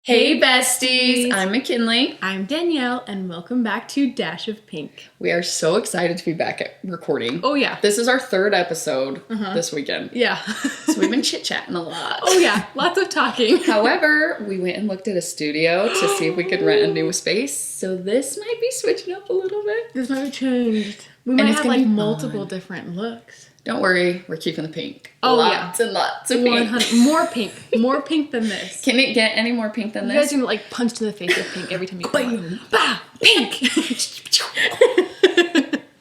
Hey besties, I'm McKinley. I'm Danielle, and welcome back to Dash of Pink. We are so excited to be back at recording. Oh yeah. This is our third episode this weekend. Yeah. So we've been chit-chatting a lot. Oh yeah, lots of talking. However, we went and looked at a studio to see if we could rent a new space. So this might be switching up a little bit. This might be changed. We might have like multiple different looks. Don't worry, we're keeping the pink. Oh lots and lots of pink. More pink than this. Can it get any more pink than You this? guys are gonna like punched in the face with pink every time you Bam! Bah! Pink!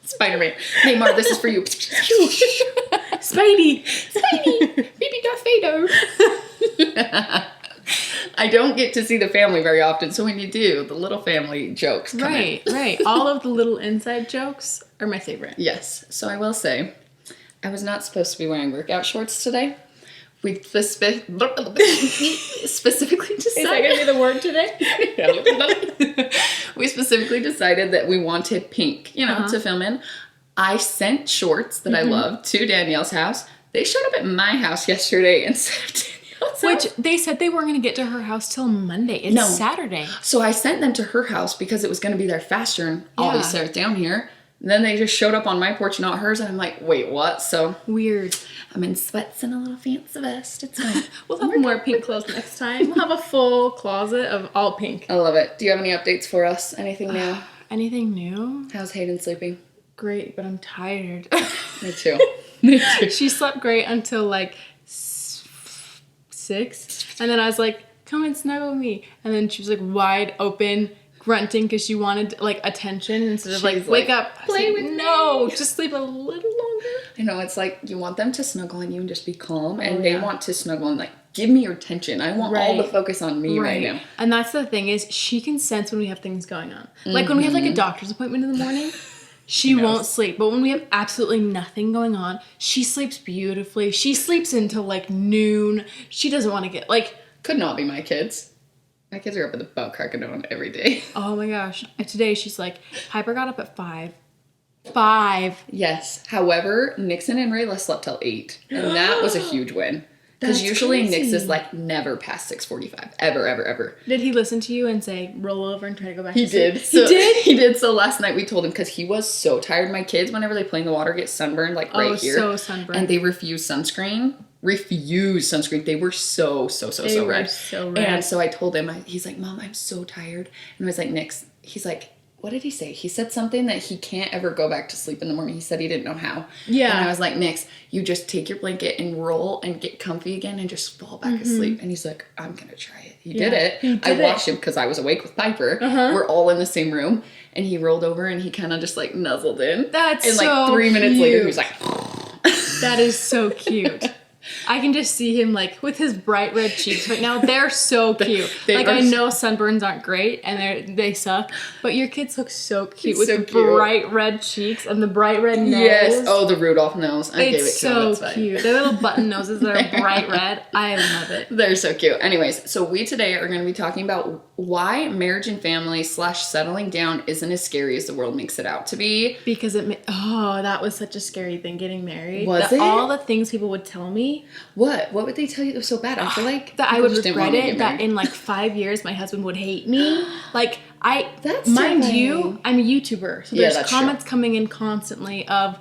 Spider-Man. Neymar, this is for you. Spidey! Baby Darth Vader. I don't get to see the family very often, so when you do, the little family jokes come in. Right. All of the little inside jokes are my favorite. Yes. So I will say, I was not supposed to be wearing workout shorts today. We specifically decided... Is that gonna be the word today? We specifically decided that we wanted pink, to film in. I sent shorts that I love to Danielle's house. They showed up at my house yesterday instead of Danielle's house. Which they said they weren't going to get to her house till Monday. It's Saturday. So I sent them to her house because it was going to be there faster and obviously I was down here. And then they just showed up on my porch, not hers. And I'm like, wait, what? So weird. I'm in sweats and a little fancy vest. It's fine. We'll have more pink clothes next time. We'll have a full closet of all pink. I love it. Do you have any updates for us? Anything new? Anything new? How's Hayden sleeping? Great, but I'm tired. Me too. Me too. She slept great until like 6. And then I was like, come and snuggle me. And then she was like wide open, grunting because she wanted like attention instead of like, wake up, play with me. No, just sleep a little longer. I know, it's like you want them to snuggle on you and just be calm, and they want to snuggle and like, give me your attention. I want all the focus on me right now. And that's the thing is she can sense when we have things going on. Like when we have like a doctor's appointment in the morning, she won't sleep. But when we have absolutely nothing going on, she sleeps beautifully. She sleeps until like noon. She doesn't want to get like... Could not be my kids. My kids are up at the butt crack of dawn every day. Oh my gosh. Today she's like, Piper got up at 5. 5. Yes. However, Nixon and Rayla slept till 8. And that was a huge win. Because usually Nix is like never past 6:45. Ever. Did he listen to you and say, roll over and try to go back to sleep? He did. He did? He did. So last night we told him, because he was so tired. My kids, whenever they play in the water, get sunburned like right here. Oh, so sunburned. And they refuse sunscreen. They were so red. And so I told him, he's like, Mom, I'm so tired. And I was like, Nix, he's like, what did he say? He said something that he can't ever go back to sleep in the morning. He said he didn't know how. Yeah. And I was like, Nix, you just take your blanket and roll and get comfy again and just fall back asleep. And he's like, I'm going to try it. He did it. I watched him because I was awake with Piper. We're all in the same room. And he rolled over and he kind of just like nuzzled in. That's and like 3 minutes later, he was like... That is so cute. I can just see him like with his bright red cheeks right now. They're so cute. I know sunburns aren't great and they suck, but your kids look so cute with the bright red cheeks and the bright red nose. Yes. Oh, the Rudolph nose. I gave it to him. It's so cute. Their little button noses that are bright red. I love it. They're so cute. Anyways, so we today are going to be talking about why marriage and family / settling down isn't as scary as the world makes it out to be. Because that was such a scary thing, getting married. Was it? All the things people would tell me. What would they tell you that was so bad? I feel like that I would regret it, that in like 5 years my husband would hate me. Like that's mind you, I'm a YouTuber. So there's comments true. Coming in constantly of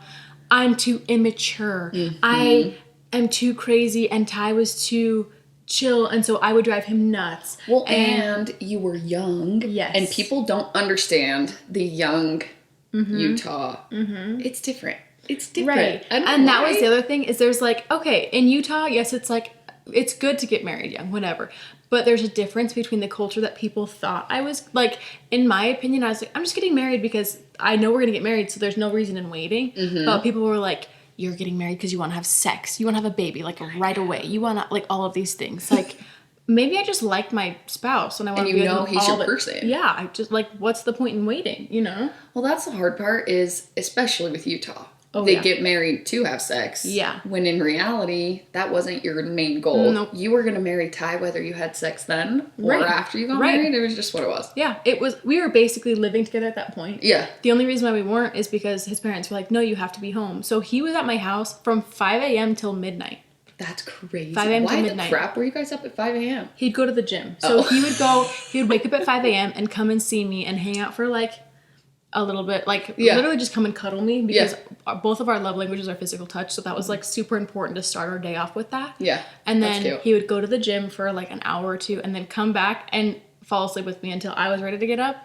I'm too immature. I am too crazy and Ty was too chill, and so I would drive him nuts. Well, and you were young. Yes. And people don't understand the young Utah. It's different. It's different. Right. And that was the other thing is there's like, okay, in Utah, yes, it's like, it's good to get married young, whatever. But there's a difference between the culture that people thought I was, like, in my opinion, I was like, I'm just getting married because I know we're going to get married, so there's no reason in waiting. But people were like, you're getting married because you want to have sex. You want to have a baby, like, right away. You want to, like, all of these things. Like, maybe I just like my spouse and I want to be with he's your person. Yeah, I just, like, what's the point in waiting, you know? Well, that's the hard part is, especially with Utah. They get married to have sex. Yeah. When in reality, that wasn't your main goal. Nope. You were going to marry Ty whether you had sex then or after you got married. It was just what it was. Yeah. We were basically living together at that point. Yeah. The only reason why we weren't is because his parents were like, no, you have to be home. So he was at my house from 5 a.m. till midnight. That's crazy. 5 a.m. to Why midnight. the crap were you guys up at 5 a.m.? He'd go to the gym. So he would wake up at 5 a.m. and come and see me and hang out for like a little bit, like literally just come and cuddle me because both of our love languages are physical touch. So that was like super important to start our day off with that. Yeah. And then he would go to the gym for like an hour or two and then come back and fall asleep with me until I was ready to get up.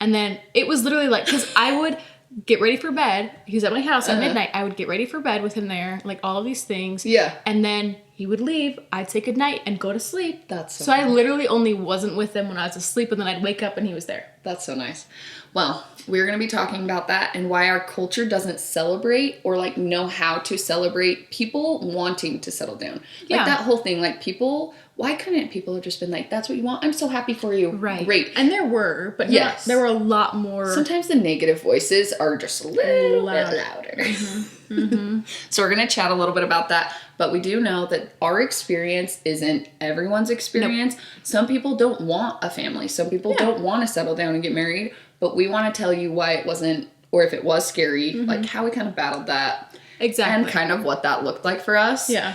And then it was literally like, because I would get ready for bed. He was at my house at midnight. I would get ready for bed with him there, like all of these things. Yeah. And then he would leave. I'd say goodnight and go to sleep. That's so I literally only wasn't with him when I was asleep, and then I'd wake up and he was there. That's so nice. Well, we're going to be talking about that and why our culture doesn't celebrate or like know how to celebrate people wanting to settle down. Like that whole thing, like people, why couldn't people have just been like, that's what you want? I'm so happy for you. Right. Great. And there were, but there were a lot more. Sometimes the negative voices are just a little bit louder. Mm-hmm. Mm-hmm. So we're going to chat a little bit about that. But we do know that our experience isn't everyone's experience. Nope. Some people don't want a family. Some people don't want to settle down and get married. But we want to tell you why it wasn't, or if it was scary, like how we kind of battled that. Exactly. And kind of what that looked like for us. Yeah.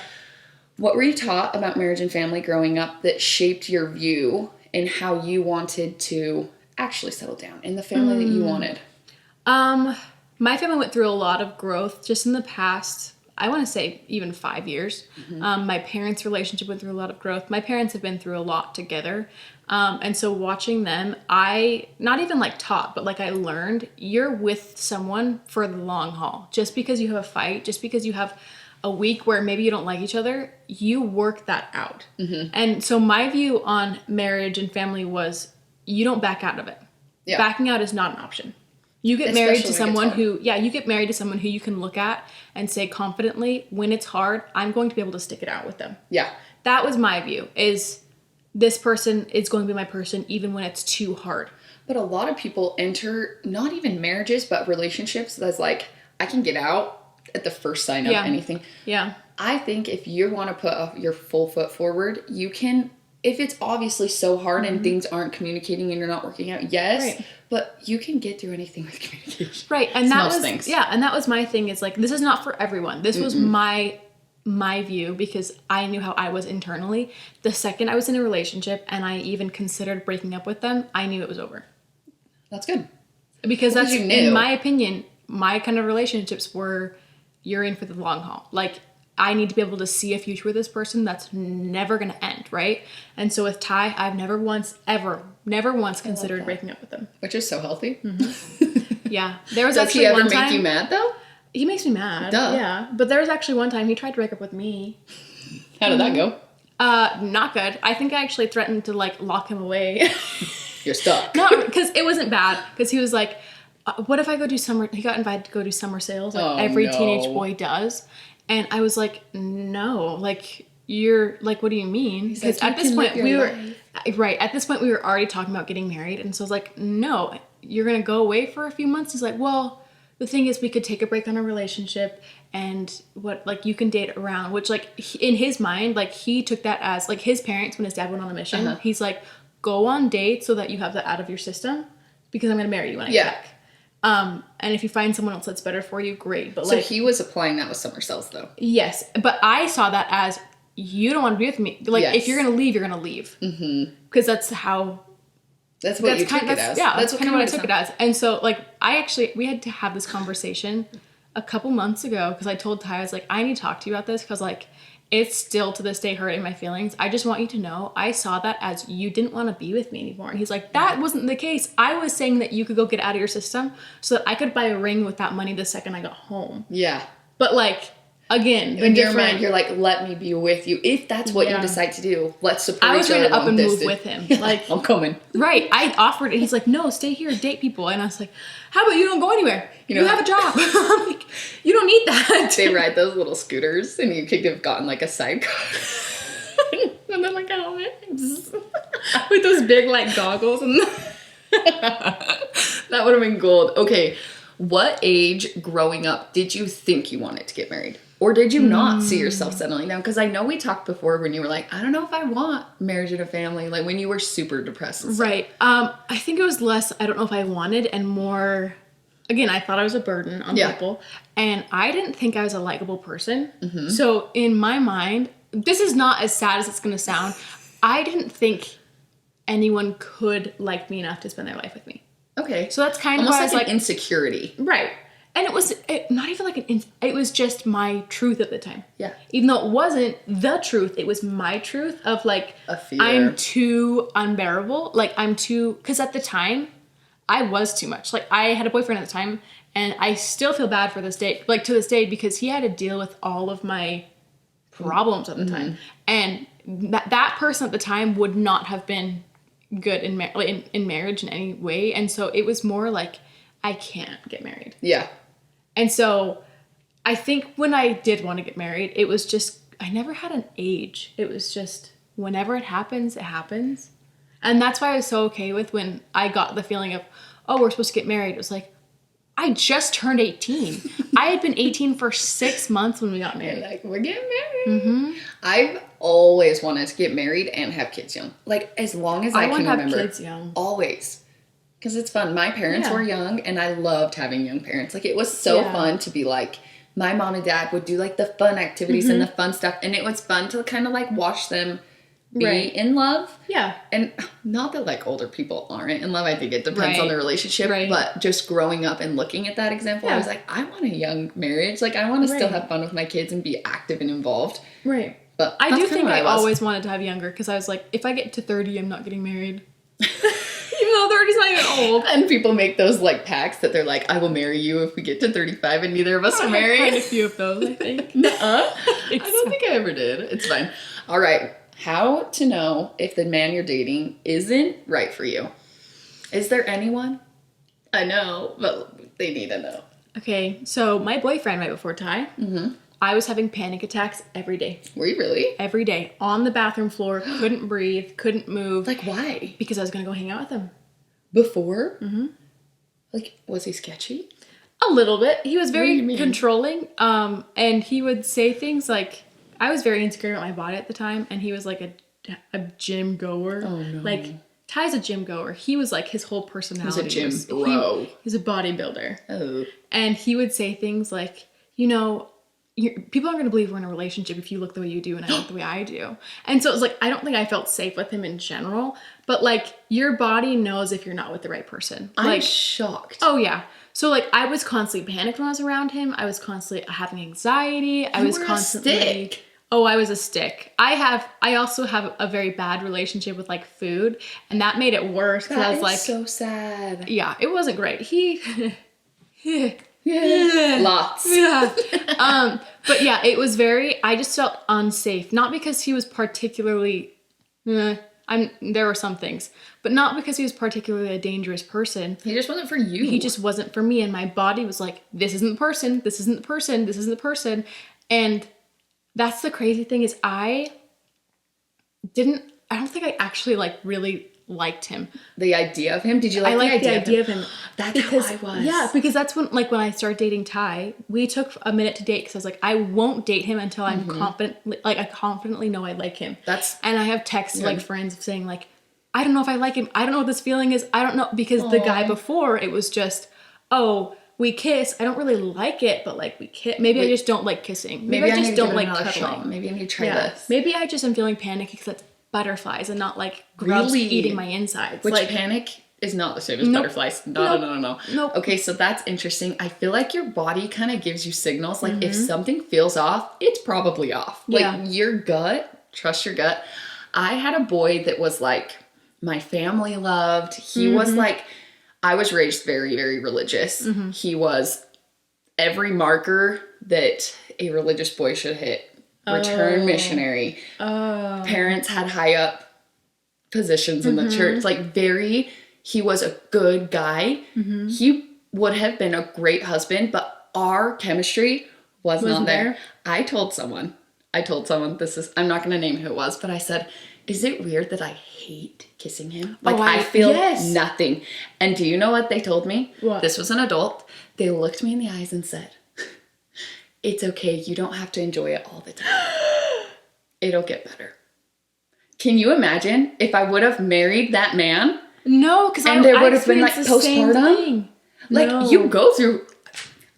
What were you taught about marriage and family growing up that shaped your view and how you wanted to actually settle down in the family that you wanted? My family went through a lot of growth just in the past, I want to say even 5 years. My parents' relationship went through a lot of growth. My parents have been through a lot together. And so watching them, I not even like taught, but like I learned you're with someone for the long haul. Just because you have a fight, just because you have a week where maybe you don't like each other, you work that out. And so my view on marriage and family was you don't back out of it. Yeah. Backing out is not an option. You get married to someone who you can look at and say confidently, when it's hard, I'm going to be able to stick it out with them. Yeah. That was my view, is this person is going to be my person even when it's too hard. But a lot of people enter not even marriages, but relationships that's like, I can get out at the first sign of anything. Yeah. I think if you want to put your full foot forward, you can, if it's obviously so hard and things aren't communicating and you're not working out, but you can get through anything with communication. Right. And that was things. And that was my thing, is like, this is not for everyone. This was my view, because I knew how I was internally. The second I was in a relationship and I even considered breaking up with them, I knew it was over. That's good. Because that's, in my opinion, my kind of relationships were, you're in for the long haul. Like, I need to be able to see a future with this person that's never going to end, right? And so with Ty, I've never once considered breaking up with him. Which is so healthy. Yeah. There was Does he ever make you mad, though? He makes me mad. Duh. Yeah. But there was actually one time he tried to break up with me. How did that go? Not good. I think I actually threatened to, like, lock him away. You're stuck. No, because it wasn't bad. Because he was like, what if I go do he got invited to go do summer sales, like every teenage boy does. And I was like, no, like, you're like, what do you mean? Because at this point we were already talking about getting married. And so I was like, no, you're going to go away for a few months. He's like, well, the thing is, we could take a break on our relationship and you can date around, which, like, in his mind, like, he took that as, like, his parents, when his dad went on a mission, he's like, go on dates so that you have that out of your system, because I'm going to marry you when I get back. And if you find someone else that's better for you, great. But so he was applying that with summer sales, though. Yes, but I saw that as, you don't want to be with me. Like, if you're gonna leave, you're gonna leave. Because that's how. That's what you took it as. Yeah, that's kind of what I took it as. And so, like, we had to have this conversation a couple months ago, because I told Ty, I was like, I need to talk to you about this, because, like, it's still to this day hurting my feelings. I just want you to know, I saw that as you didn't want to be with me anymore. And he's like, that wasn't the case. I was saying that you could go get out of your system so that I could buy a ring with that money the second I got home. Yeah. But, like, again, in your mind, you're like, let me be with you. If that's what you decide to do, let's support each other. I was ready to up and move with him. Like, I'm coming. Right. I offered it. He's like, no, stay here, date people. And I was like, how about you don't go anywhere? You have a job. I'm like, you don't need that. They ride those little scooters, and you could have gotten, like, a sidecar. And then, like, a helmet. With those big, like, goggles. And that would have been gold. Okay. What age growing up did you think you wanted to get married? Or did you not see yourself settling down? Because I know we talked before when you were like, I don't know if I want marriage and a family. Like, when you were super depressed and stuff. Right. I think it was less, I don't know if I wanted, and more, again, I thought I was a burden on people. And I didn't think I was a likable person. So in my mind, this is not as sad as it's going to sound. I didn't think anyone could like me enough to spend their life with me. Okay. So that's kind almost of why I was like insecurity. Right. And it was not even like it was just my truth at the time. Yeah. Even though it wasn't the truth, it was my truth of like, a fear. I'm too unbearable. Like I'm too, because at the time I was too much. Like I had a boyfriend at the time and I still feel bad for this day, like to this day, because he had to deal with all of my problems at the time. And that person at the time would not have been good in marriage in any way. And so it was more like, I can't get married. Yeah. And so I think when I did want to get married, it was just, I never had an age. It was just whenever it happens, it happens. And that's why I was so okay with when I got the feeling of, oh, we're supposed to get married. It was like, I just turned 18. I had been 18 for 6 months when we got married. Like, we're getting married. I've always wanted to get married and have kids young. Like, as long as I can remember. I want to have kids young. Always. Because it's fun. My parents were young, and I loved having young parents. Like, it was so fun to be like, my mom and dad would do, like, the fun activities and the fun stuff. And it was fun to kind of, like, watch them be in love. Yeah. And not that, like, older people aren't in love. I think it depends on the relationship. Right. But just growing up and looking at that example, I was like, I want a young marriage. Like, I want to still have fun with my kids and be active and involved. Right. But I do think I always wanted to have younger, because I was like, if I get to 30, I'm not getting married. Even though 30's not even old. And people make those like pacts that they're like, I will marry you if we get to 35 and neither of us are married. Quite a few of those, I think. I don't think I ever did. It's fine. All right. How to know if the man you're dating isn't right for you? Is there anyone? I know, but they need to know. Okay, so my boyfriend right before Ty, I was having panic attacks every day. Were you really? Every day. On the bathroom floor, couldn't breathe, couldn't move. Like, why? Because I was going to go hang out with him. Before? Like, was he sketchy? A little bit. He was very controlling. And he would say things like, I was very insecure about my body at the time, and he was like a gym goer. Oh, no. Like, Ty's a gym goer. He was like, his whole personality. He's a gym bro. He's a bodybuilder. Oh. And he would say things like, you know, people aren't going to believe we're in a relationship if you look the way you do and I look the way I do. And so it was like, I don't think I felt safe with him in general, but like your body knows if you're not with the right person. I'm like, shocked. Oh yeah. So like I was constantly panicked when I was around him. I was constantly having anxiety. I was constantly a stick. Oh, I was a stick. I also have a very bad relationship with like food, and that made it worse because I was like so sad. Yeah, it wasn't great. Lots. Yeah. But yeah, it was I just felt unsafe. Not because he was particularly, there were some things, but not because he was particularly a dangerous person. He just wasn't for you. He just wasn't for me. And my body was like, this isn't the person. This isn't the person. This isn't the person. And that's the crazy thing is I don't think I actually like really liked him. The idea of him? Did you like the idea of him? That's how I was. Yeah, because that's when when I started dating Ty, we took a minute to date because I was like, I won't date him until I'm confident, like I confidently know I like him. And I have texts like friends saying like, I don't know if I like him. I don't know what this feeling is. I don't know, because the guy before it was just, oh, we kiss. I don't really like it, but like we kiss. Maybe I just don't like kissing. Maybe I just don't like cuddling. Maybe I need to try this. Maybe I just am feeling panicky because that's butterflies and not like grubs eating my insides. Which panic is not the same as butterflies. No. Nope. Okay, so that's interesting. I feel like your body kind of gives you signals. Like if something feels off, it's probably off. Like your gut, trust your gut. I had a boy that was like my family loved. He was like, I was raised very, very religious. He was every marker that a religious boy should hit. Return missionary. Parents had high up positions in the church. Like he was a good guy. He would have been a great husband, but our chemistry wasn't there. I told someone, I'm not going to name who it was, but I said, is it weird that I hate kissing him? Like I feel nothing. And do you know what they told me? What? This was an adult. They looked me in the eyes and said, it's okay. You don't have to enjoy it all the time. It'll get better. Can you imagine if I would have married that man? No, because there would have been like postpartum. Like you go through.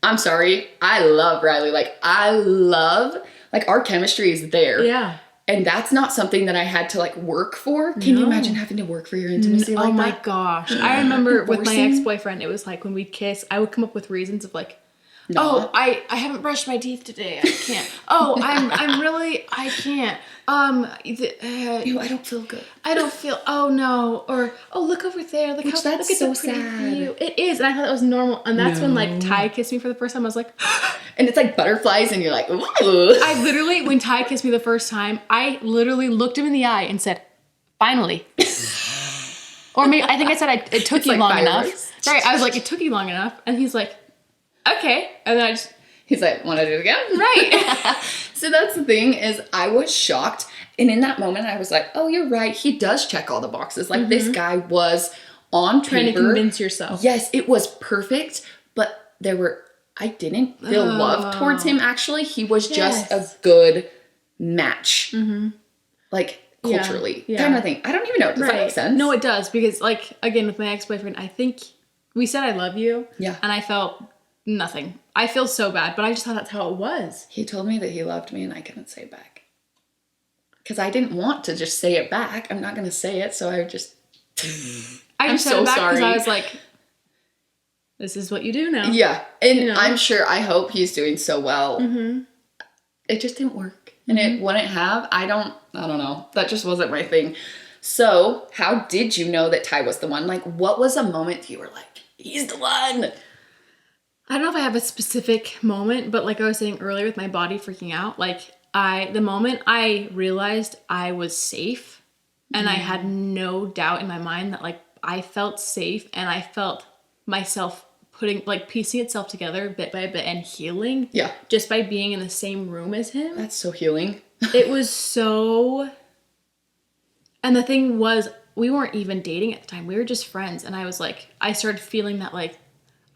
I'm sorry. I love Riley. Like I love Like, our chemistry is there. Yeah. And that's not something that I had to, like, work for. Can you imagine having to work for your intimacy like that? Oh my gosh. I remember with my ex-boyfriend, it was like when we'd kiss, I would come up with reasons of like, oh, I haven't brushed my teeth today. I can't. Oh, I can't. Ew, I don't feel good. I don't feel, oh no. Or, oh, look over there. Look That's look at so the pretty sad. view. It is. And I thought that was normal. And that's when like Ty kissed me for the first time. I was like, and it's like butterflies and you're like, ooh. I literally, when Ty kissed me the first time, I literally looked him in the eye and said, finally. Or maybe, I think I said, it took you like long enough. Right. I was like, it took you long enough. And he's like, okay. And then he's like, want to do it again? Right. So that's the thing is I was shocked. And in that moment, I was like, oh, you're right. He does check all the boxes. Like, this guy was on trying paper. To convince yourself. Yes, it was perfect. But I didn't feel love towards him, actually. He was just a good match. Like, culturally. Kind of thing. I don't even know. Does that make sense? No, it does. Because, like, again, with my ex-boyfriend, I think we said I love you. Yeah. And I felt nothing. I feel so bad, but I just thought that's how it was. He told me that he loved me and I couldn't say it back. Because I didn't want to just say it back. I'm not going to say it, so I just... I just said it back because I was like, this is what you do now. Yeah. And I'm sure, I hope he's doing so well. It just didn't work. And it wouldn't have. I don't know. That just wasn't my thing. So, how did you know that Ty was the one? Like, what was a moment you were like, he's the one? I don't know if I have a specific moment, but like I was saying earlier with my body freaking out, like the moment I realized I was safe and I had no doubt in my mind that like I felt safe and I felt myself piecing itself together bit by bit and healing. Yeah. Just by being in the same room as him. That's so healing. It was so... And the thing was, we weren't even dating at the time. We were just friends. And I was like, I started feeling that like,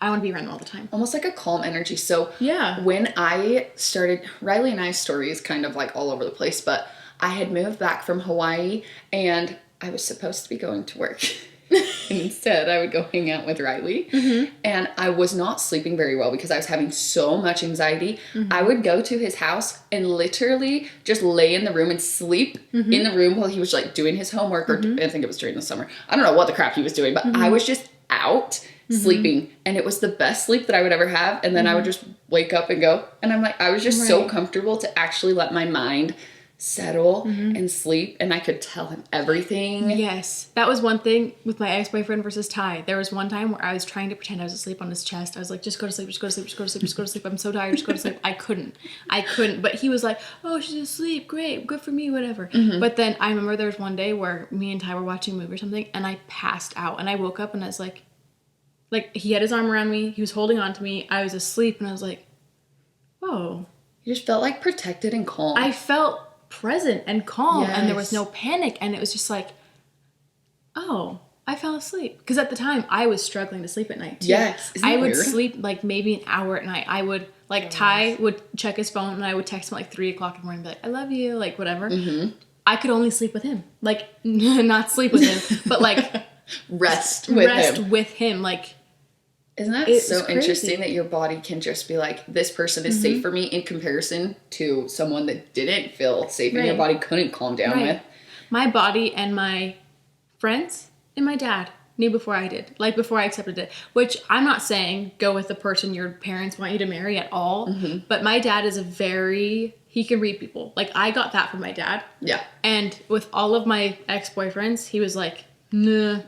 I want to be around him all the time. Almost like a calm energy. So yeah, when I started, Riley and I's story is kind of like all over the place, but I had moved back from Hawaii and I was supposed to be going to work. And instead I would go hang out with Riley. And I was not sleeping very well because I was having so much anxiety. I would go to his house and literally just lay in the room and sleep in the room while he was like doing his homework or I think it was during the summer. I don't know what the crap he was doing, but I was just out sleeping and it was the best sleep that I would ever have. And then I would just wake up and go. And I'm like, I was just so comfortable to actually let my mind settle and sleep, and I could tell him everything. Yes. That was one thing with my ex-boyfriend versus Ty. There was one time where I was trying to pretend I was asleep on his chest. I was like, just go to sleep, just go to sleep, just go to sleep, just go to sleep. I'm so tired, just go to sleep. I couldn't. But he was like, oh, she's asleep. Great. Good for me, whatever. But then I remember there was one day where me and Ty were watching a movie or something, and I passed out. And I woke up and I was like, he had his arm around me. He was holding on to me. I was asleep, and I was like, whoa. You just felt like protected and calm. I felt present and calm and there was no panic, and it was just like, oh, I fell asleep. Because at the time I was struggling to sleep at night too. Yes. I would sleep like maybe an hour at night. I would Ty would check his phone and I would text him like 3 o'clock in the morning and be like, I love you, like whatever. I could only sleep with him. Like not sleep with him, but like rest with him. Like, isn't that so interesting that your body can just be like, this person is safe for me in comparison to someone that didn't feel safe and your body couldn't calm down with? My body and my friends and my dad knew before I did, like before I accepted it, which I'm not saying go with the person your parents want you to marry at all, but my dad is he can read people. Like I got that from my dad. Yeah. And with all of my ex-boyfriends, he was like, nah,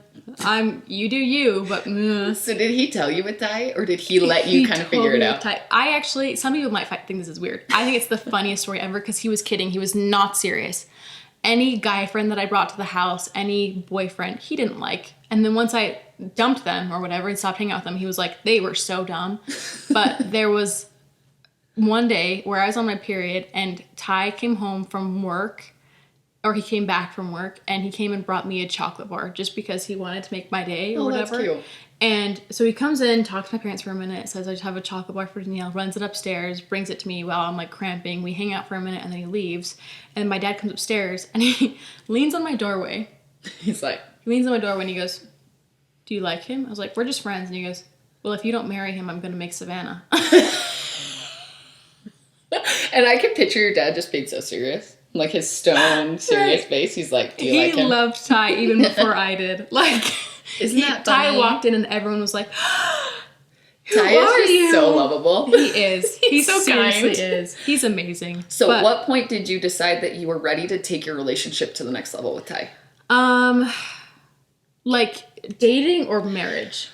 you do you, but nah. So did he tell you with Ty, or did he let you kind of figure it out? I actually, some people might think this is weird. I think it's the funniest story ever because he was kidding. He was not serious. Any guy friend that I brought to the house, any boyfriend, he didn't like. And then once I dumped them or whatever and stopped hanging out with them, he was like, they were so dumb. But there was one day where I was on my period and Ty came home from work, or he came back from work, and he came and brought me a chocolate bar just because he wanted to make my day or whatever. That's cute. And so he comes in, talks to my parents for a minute, says I just have a chocolate bar for Danielle, runs it upstairs, brings it to me while I'm like cramping. We hang out for a minute and then he leaves. And my dad comes upstairs and he leans on my doorway. He leans on my doorway and he goes, do you like him? I was like, we're just friends. And he goes, well, if you don't marry him, I'm going to make Savannah. And I can picture your dad just being so serious. Like his stone, serious face. He's like, do you like him? He loved Ty even before I did. Like, Isn't that funny? Ty walked in and everyone was like, Ty is just so lovable. He is. He so seriously kind. is. He's amazing. So at what point did you decide that you were ready to take your relationship to the next level with Ty? Like dating or marriage?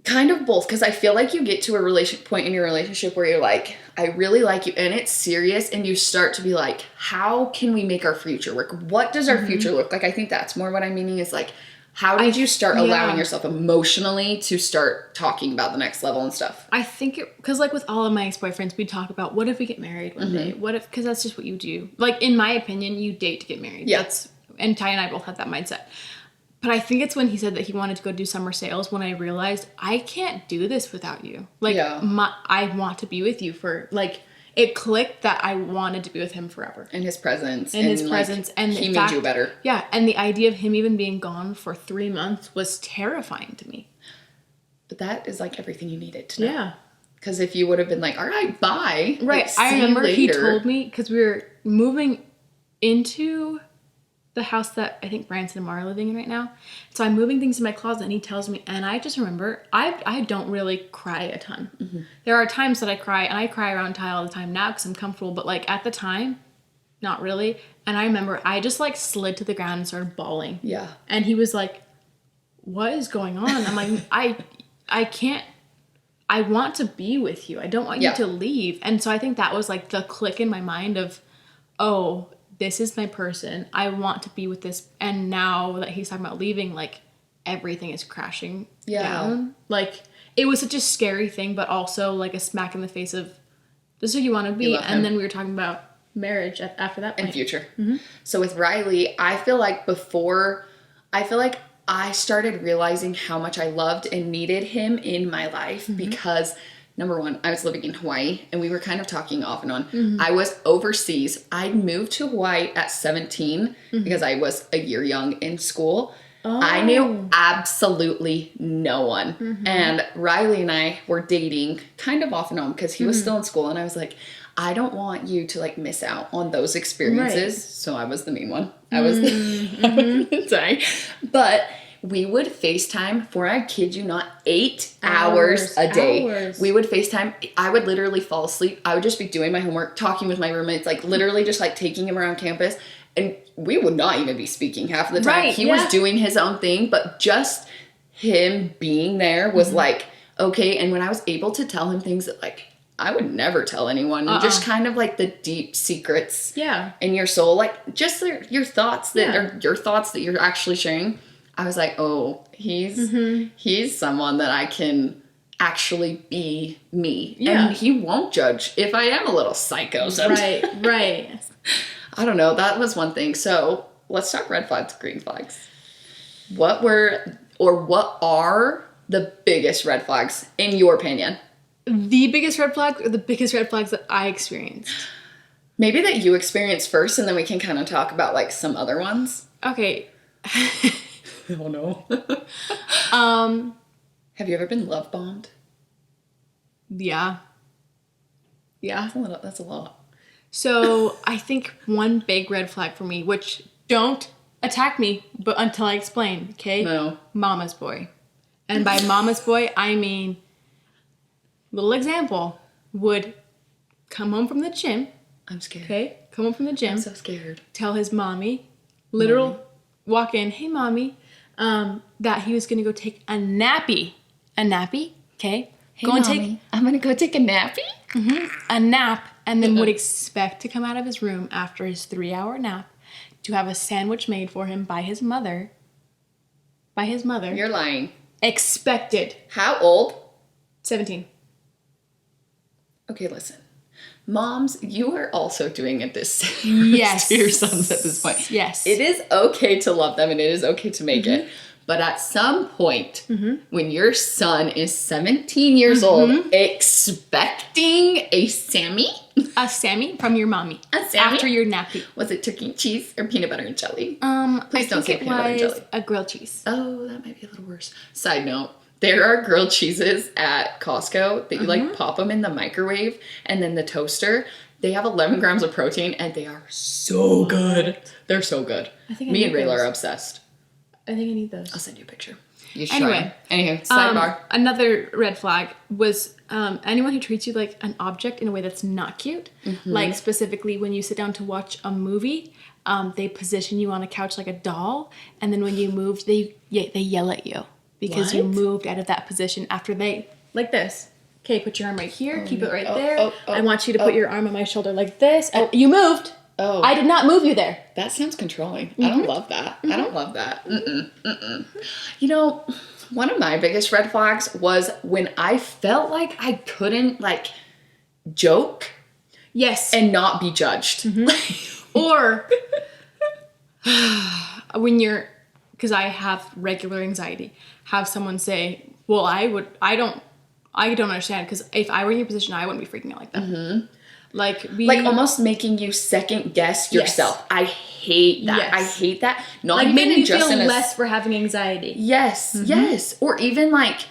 Kind of both, because I feel like you get to a point in your relationship where you're like, I really like you, and it's serious, and you start to be like, how can we make our future work? What does our future look like? I think that's more what I'm meaning is like, how did you start allowing yourself emotionally to start talking about the next level and stuff? I think because like with all of my ex-boyfriends, we talk about what if we get married one day? What if, because that's just what you do. Like in my opinion, you date to get married. Yeah. And Ty and I both had that mindset. But I think it's when he said that he wanted to go do summer sales when I realized I can't do this without you. Like, I want to be with you for, like, it clicked that I wanted to be with him forever. And his presence. And his presence. And he made you better. Yeah. And the idea of him even being gone for 3 months was terrifying to me. But that is, like, everything you needed to know. Yeah. Because if you would have been like, all right, bye. Right. Like, I remember he told me, because we were moving into the house that I think Branson and Mara are living in right now. So I'm moving things in my closet and he tells me, and I just remember, I don't really cry a ton. Mm-hmm. There are times that I cry, and I cry around Ty all the time now because I'm comfortable, but like at the time, not really. And I remember I just like slid to the ground and started bawling. Yeah. And he was like, what is going on? I'm like, I can't, I want to be with you. I don't want you to leave. And so I think that was like the click in my mind of, oh, this is my person. I want to be with this. And now that he's talking about leaving, like everything is crashing down. Like it was such a scary thing, but also like a smack in the face of this is who you want to be. And then we were talking about marriage after that point. And future. Mm-hmm. So with Riley, I feel like I started realizing how much I loved and needed him in my life because number one, I was living in Hawaii and we were kind of talking off and on. Mm-hmm. I was overseas. I moved to Hawaii at 17 because I was a year young in school. Oh. I knew absolutely no one. Mm-hmm. And Riley and I were dating kind of off and on because he was still in school. And I was like, I don't want you to like miss out on those experiences. Right. So I was the mean one. I was sorry. But we would FaceTime for, I kid you not, 8 hours a day. We would FaceTime. I would literally fall asleep. I would just be doing my homework, talking with my roommates, like literally just like taking him around campus. And we would not even be speaking half of the time. He was doing his own thing, but just him being there was like, okay. And when I was able to tell him things that like I would never tell anyone, just kind of like the deep secrets in your soul, like just your thoughts that are your thoughts that you're actually sharing. I was like, oh, he's someone that I can actually be me. Yeah. And he won't judge if I am a little psycho sometimes. Right. I don't know. That was one thing. So let's talk red flags, green flags. What are the biggest red flags in your opinion? The biggest red flags or the biggest red flags that I experienced? Maybe that you experienced first and then we can kind of talk about like some other ones. Okay. Oh no. Have you ever been love bombed? Yeah. That's a lot. So I think one big red flag for me, which don't attack me, but until I explain, okay? No. Mama's boy. And by mama's boy, I mean, little example, would come home from the gym. I'm scared. Okay? Come home from the gym. I'm so scared. Tell his mommy, walk in, hey mommy, that he was going to go take a nappy. A nappy, okay? Hey mommy, I'm going to go take a nappy? A nap, and then would expect to come out of his room after his 3-hour nap to have a sandwich made for him by his mother. You're lying. Expected. How old? 17. Okay, listen. Moms, you are also doing a disservice to your sons at this point. Yes. It is okay to love them and it is okay to make it. But at some point, when your son is 17 years old, expecting a Sammy? A Sammy from your mommy. A Sammy? After your nappy. Was it turkey and cheese or peanut butter and jelly? Please don't say peanut butter and jelly. A grilled cheese. Oh, that might be a little worse. Side note. There are grilled cheeses at Costco that you like pop them in the microwave and then the toaster. They have 11 grams of protein and they are so good. They're so good. Me and Rayla are obsessed. I think I need those. I'll send you a picture. You should anyway, try. Anywho, sidebar. Another red flag was anyone who treats you like an object in a way that's not cute. Like specifically when you sit down to watch a movie, they position you on a couch like a doll, and then when you move, they yell at you because you moved out of that position after they like this. Okay, put your arm right here. Keep it right there. I want you to put your arm on my shoulder like this. You moved. Oh. I did not move you there. That sounds controlling. I don't love that. I don't love that. You know, one of my biggest red flags was when I felt like I couldn't, like, joke. Yes. And not be judged. Or when you're, because I have regular anxiety, have someone say, well, I don't understand, because if I were in your position, I wouldn't be freaking out like that. Like almost making you second guess yourself. Yes. I hate that. Yes. I hate that. Not like even making you just feel less for having anxiety. Yes, yes. Or even like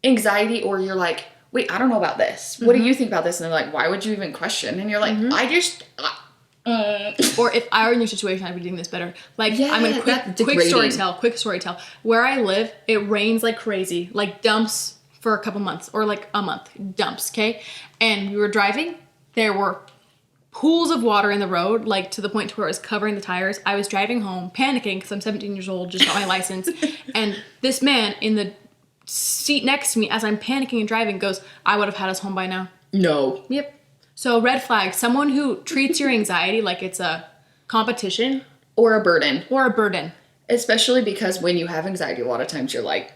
anxiety, or you're like, wait, I don't know about this. What do you think about this? And they're like, why would you even question? And you're like, I just. Or if I were in your situation, I'd be doing this better. Like, I'm gonna quick story tell. Where I live, it rains like crazy, like dumps for a couple months, or like a month, dumps. Okay, and we were driving. There were pools of water in the road, like to the point to where it was covering the tires. I was driving home, panicking because I'm 17 years old, just got my license. And this man in the seat next to me, as I'm panicking and driving, goes, I would have had us home by now. No. Yep. So red flag, someone who treats your anxiety like it's a competition. Or a burden. Especially because when you have anxiety, a lot of times you're like,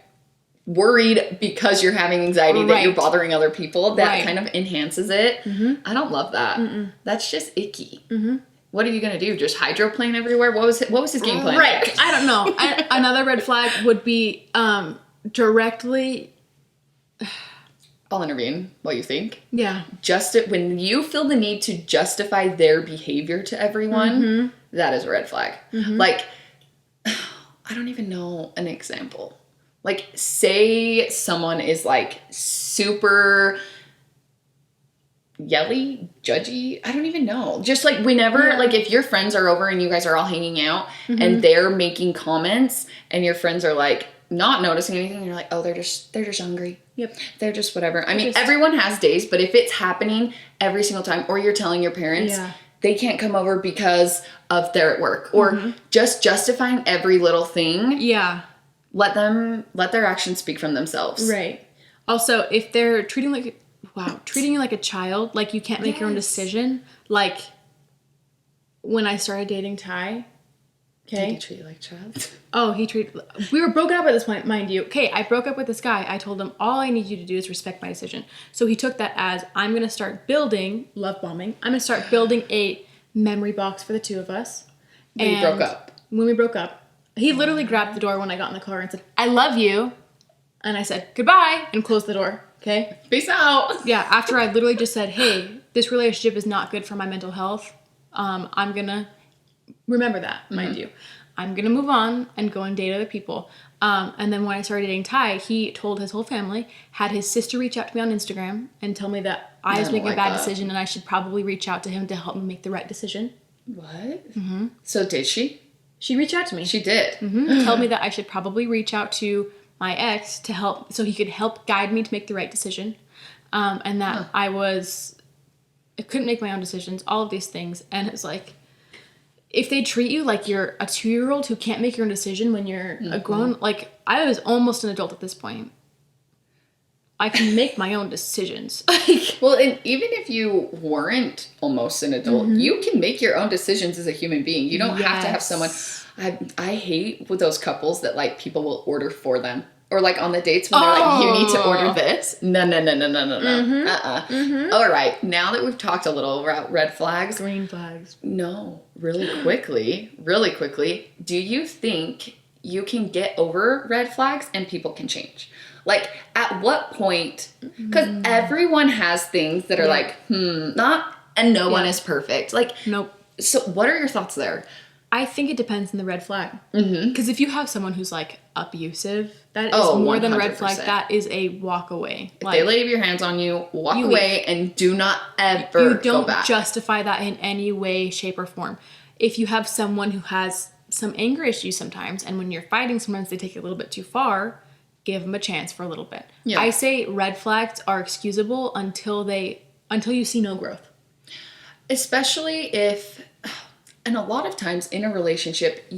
worried because you're having anxiety that you're bothering other people. That kind of enhances it. I don't love that. That's just icky. What are you gonna do? Just hydroplane everywhere? What was his game plan? Right. I don't know. Another red flag would be directly. I'll intervene. What you think? Yeah. When you feel the need to justify their behavior to everyone, that is a red flag. Like, I don't even know an example. Like, say someone is, like, super yelly, judgy. I don't even know. Just, like, whenever, like, if your friends are over and you guys are all hanging out and they're making comments and your friends are, like, not noticing anything, and you're like, oh, they're just hungry. Yep. They're just whatever. I mean, everyone has days, but if it's happening every single time, or you're telling your parents they can't come over because of they're at work, or just justifying every little thing. Yeah. Let their actions speak for themselves. Right. Also, if they're treating you like a child, like you can't make your own decision. Like when I started dating Ty. Okay. Did he treat you like a child? Oh, we were broken up at this point, mind you. Okay, I broke up with this guy. I told him, all I need you to do is respect my decision. So he took that as, I'm going to start building, love bombing, I'm going to start building a memory box for the two of us. When we broke up. He literally grabbed the door when I got in the car and said, I love you. And I said, goodbye, and closed the door. Okay? Peace out. Yeah, after I literally just said, hey, this relationship is not good for my mental health. I'm going to remember that, mind you. I'm going to move on and go and date other people. And then when I started dating Ty, he told his whole family, had his sister reach out to me on Instagram and tell me that I was making a bad decision and I should probably reach out to him to help me make the right decision. What? So did she? She reached out to me. She did. Tell me that I should probably reach out to my ex to help, so he could help guide me to make the right decision. And that I couldn't make my own decisions, all of these things. And it's like, if they treat you like you're a 2-year-old who can't make your own decision when you're a grown, like, I was almost an adult at this point. I can make my own decisions. Well, and even if you weren't almost an adult, you can make your own decisions as a human being. You don't have to have someone. I hate with those couples that, like, people will order for them. Or, like, on the dates when they're like, you need to order this. No. All right. Now that we've talked a little about red flags. Green flags. No. Really quickly. Do you think you can get over red flags and people can change? Like, at what point? Because everyone has things that are like, and no one is perfect. Like, nope. So what are your thoughts there? I think it depends on the red flag. Because if you have someone who's like abusive, that is more than a red flag. That is a walk away. If they lay your hands on you, walk away and do not ever You don't go back. justify that in any way, shape, or form. If you have someone who has some anger issues sometimes, and when you're fighting, sometimes they take it a little bit too far, give them a chance for a little bit. Yeah. I say red flags are excusable until you see no growth. Especially if, and a lot of times in a relationship,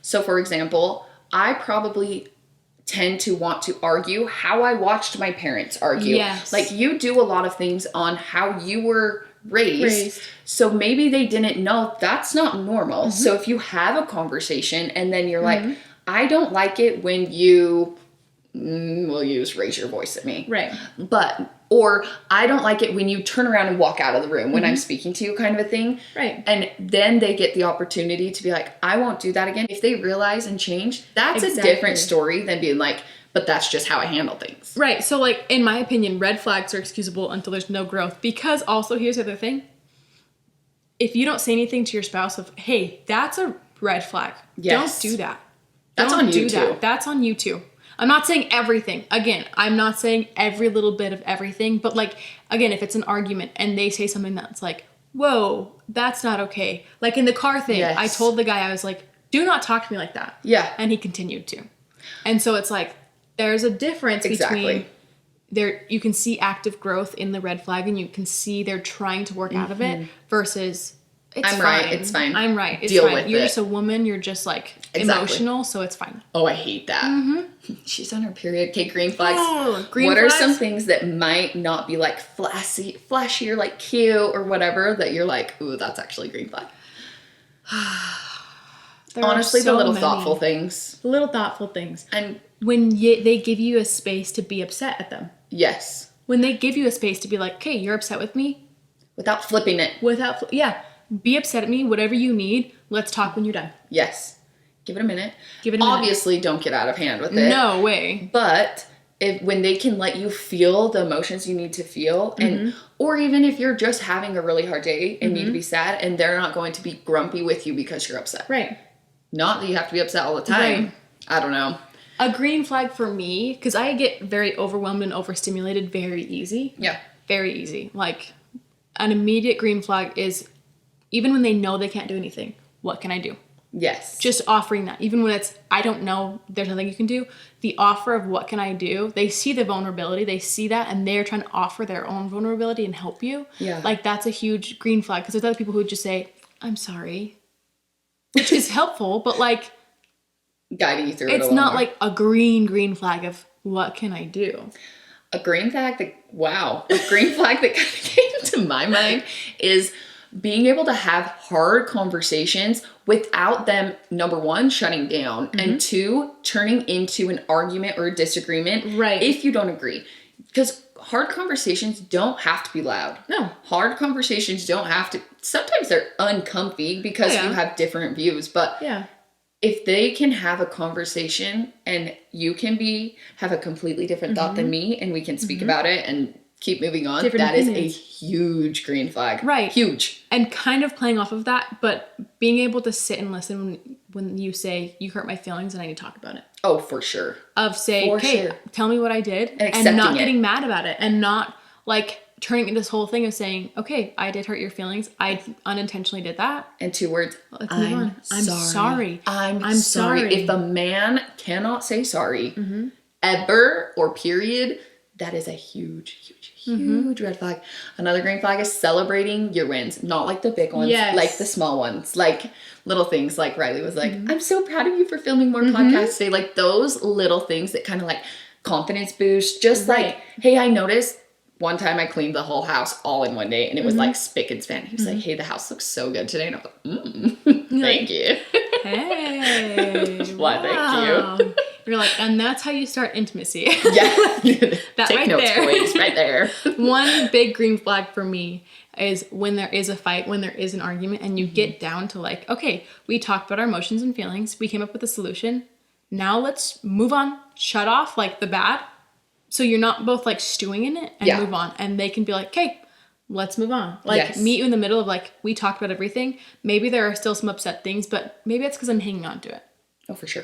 so for example, I probably tend to want to argue how I watched my parents argue. Yes. Like, you do a lot of things on how you were raised. So maybe they didn't know that's not normal. So if you have a conversation and then you're like, I don't like it when you raise your voice at me. Right. Or I don't like it when you turn around and walk out of the room when I'm speaking to you, kind of a thing. Right. And then they get the opportunity to be like, I won't do that again. If they realize and change, that's a different story than being like, but that's just how I handle things. Right. So, like, in my opinion, red flags are excusable until there's no growth. Because also, here's the other thing. If you don't say anything to your spouse of, hey, that's a red flag. Yes. Don't do that. That's on you too. That's on you too. I'm not saying everything. Again, I'm not saying every little bit of everything. But, like, again, if it's an argument and they say something that's like, whoa, that's not okay. Like in the car thing, I told the guy, I was like, do not talk to me like that. Yeah. And he continued to. And so it's like, there's a difference between you can see active growth in the red flag and you can see they're trying to work out of it versus it's fine. It's fine. I'm right. It's Deal fine. with You're it. just a woman. You're just like emotional, so it's fine. Oh, I hate that. She's on her period. Okay, green flags. What are some things that might not be like flashy or like cute or whatever that you're like, ooh, that's actually a green flag? Honestly, the little thoughtful things. Little thoughtful things. And when they give you a space to be upset at them. Yes. When they give you a space to be like, okay, you're upset with me. Without flipping it. Be upset at me, whatever you need. Let's talk when you're done. Yes. Give it a minute. Obviously, don't get out of hand with it. No way. But when they can let you feel the emotions you need to feel, and or even if you're just having a really hard day and need to be sad, and they're not going to be grumpy with you because you're upset. Right. Not that you have to be upset all the time. Right. I don't know. A green flag for me, because I get very overwhelmed and overstimulated very easy. Yeah. Very easy. Like, an immediate green flag is, even when they know they can't do anything, what can I do? Yes. Just offering that. Even when it's, I don't know, there's nothing you can do. The offer of what can I do, they see the vulnerability, they see that, and they're trying to offer their own vulnerability and help you. Yeah. Like, that's a huge green flag. Because there's other people who would just say, I'm sorry. Which is helpful, but like... guiding you through it. It's not like a green flag of what can I do? A green flag that kind of came to my mind is being able to have hard conversations without them, number one, shutting down, and two, turning into an argument or a disagreement. Right. If you don't agree. Because hard conversations don't have to be loud. No. Hard conversations don't have to, sometimes they're uncomfy because you have different views, but if they can have a conversation and you can have a completely different thought than me, and we can speak about it and keep moving on, that is a huge green flag. Right. Huge. And kind of playing off of that, but being able to sit and listen when you say, you hurt my feelings and I need to talk about it. Oh, for sure. Of saying, okay, tell me what I did. And not getting mad about it. And not like turning into this whole thing of saying, okay, I did hurt your feelings. I unintentionally did that. And 2 words. Let's move on. I'm sorry. I'm sorry. If a man cannot say sorry ever or period, that is a huge red flag. Another green flag is celebrating your wins. Not like the big ones, like the small ones. Like little things like Riley was like, I'm so proud of you for filming more podcasts today. Like those little things that kind of like confidence boost. Just like, hey, I noticed one time I cleaned the whole house all in one day and it was like spick and span. He was like, hey, the house looks so good today. And I was like, thank you. Hey. Why, thank you. You're like, and that's how you start intimacy. Yeah. That Take right notes, there. please, right there. One big green flag for me is when there is a fight, when there is an argument, and you get down to like, okay, we talked about our emotions and feelings. We came up with a solution. Now let's move on. Shut off like the bad. So you're not both like stewing in it and move on. And they can be like, okay, let's move on. Like, meet you in the middle of, like, we talked about everything. Maybe there are still some upset things, but maybe that's because I'm hanging on to it. Oh, for sure.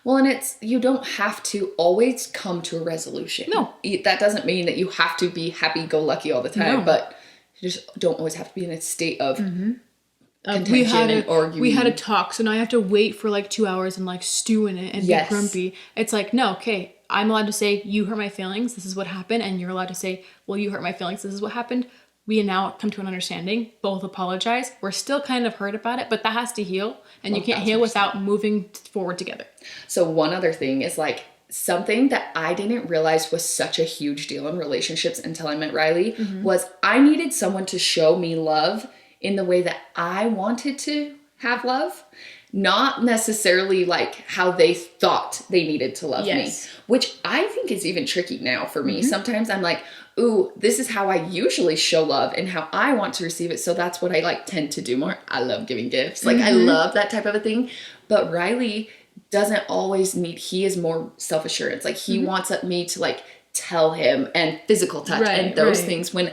Well, and you don't have to always come to a resolution. No. That doesn't mean that you have to be happy-go-lucky all the time, but you just don't always have to be in a state of contention and arguing. We had a talk, so now I have to wait for like 2 hours and like stew in it and be grumpy. It's like, no, okay, I'm allowed to say, you hurt my feelings, this is what happened, and you're allowed to say, well, you hurt my feelings, this is what happened. We now come to an understanding, both apologize. We're still kind of hurt about it, but that has to heal, and you can't heal without moving forward together. So one other thing is like something that I didn't realize was such a huge deal in relationships until I met Riley was I needed someone to show me love in the way that I wanted to have love, not necessarily like how they thought they needed to love me, which I think is even tricky now for me. Sometimes I'm like, ooh, this is how I usually show love and how I want to receive it. So that's what I like tend to do more. I love giving gifts. Like I love that type of a thing. But Riley doesn't always need, he is more self-assurance. Like he wants me to like tell him, and physical touch and those things, when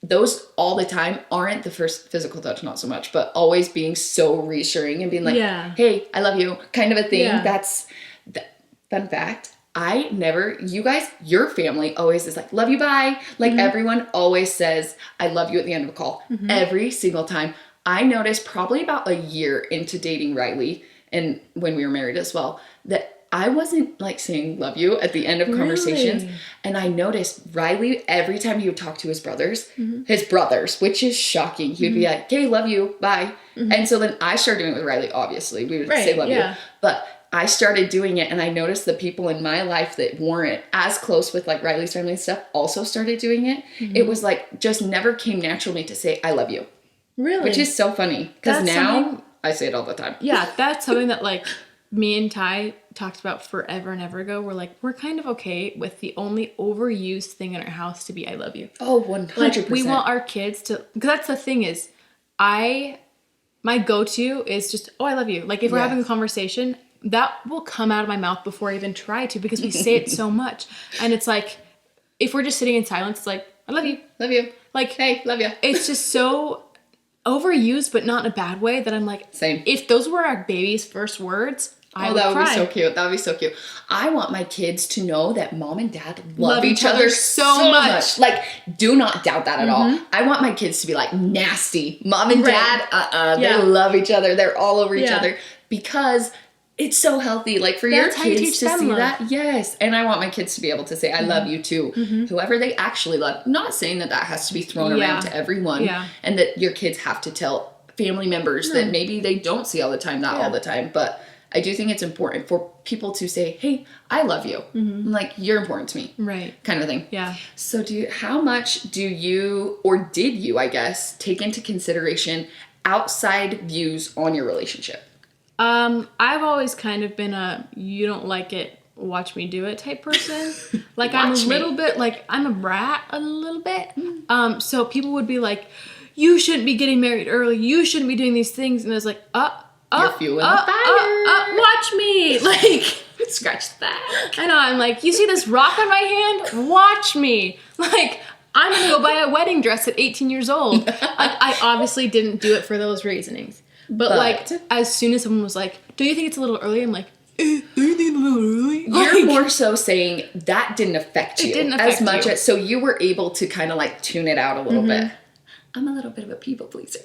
those all the time aren't the first physical touch, not so much, but always being so reassuring and being like, hey, I love you kind of a thing. That's fun fact. I never, you guys, your family always is like, love you, bye. Like everyone always says, I love you at the end of a call every single time. I noticed probably about a year into dating Riley, and when we were married as well, that I wasn't like saying love you at the end of conversations. And I noticed Riley, every time he would talk to his brothers, which is shocking. He would be like, okay, love you, bye. And so then I started doing it with Riley, obviously. We would say love you. But I started doing it, and I noticed the people in my life that weren't as close with like Riley's family and stuff also started doing it. It was like, just never came naturally to say, I love you. Really? Which is so funny. Because now I say it all the time. Yeah, that's something that like me and Ty talked about forever and ever ago. We're like, we're kind of okay with the only overused thing in our house to be I love you. Oh, 100%. Like, we want our kids to, because that's the thing is, my go-to is just, oh, I love you. Like, if we're having a conversation, that will come out of my mouth before I even try to, because we say it so much. And it's like, if we're just sitting in silence, it's like, I love you. Love you. Like, hey, love you. It's just so overused, but not in a bad way, that I'm like, same. If those were our baby's first words, I would that would cry. be so cute. That would be so cute. I want my kids to know that mom and dad love each other so much. Like, do not doubt that at all. I want my kids to be like nasty. Mom and dad, they love each other. They're all over each other, because it's so healthy. Like, for your kids to see that. Yes. And I want my kids to be able to say, I love you too. Whoever they actually love. Not saying that that has to be thrown around to everyone. And that your kids have to tell family members that maybe they don't see all the time, not all the time. But I do think it's important for people to say, hey, I love you. I'm like, you're important to me. Right. Kind of thing. Yeah. So how much do you, or did you, I guess, take into consideration outside views on your relationship? I've always kind of been a, you don't like it, watch me do it type person. Like, I'm a little bit, like, I'm a brat a little bit. So people would be like, you shouldn't be getting married early. You shouldn't be doing these things. And I was like, you're fueling the fire. Watch me. Like, scratch the back. I know. I'm like, you see this rock on my hand? Watch me. Like, I'm going to go buy a wedding dress at 18 years old. I obviously didn't do it for those reasonings. But like, as soon as someone was like, do you think it's a little early? I'm like, do you think it's a little early? You're more so saying that didn't affect you. It didn't affect as much as, so you were able to kind of like tune it out a little bit. I'm a little bit of a people pleaser.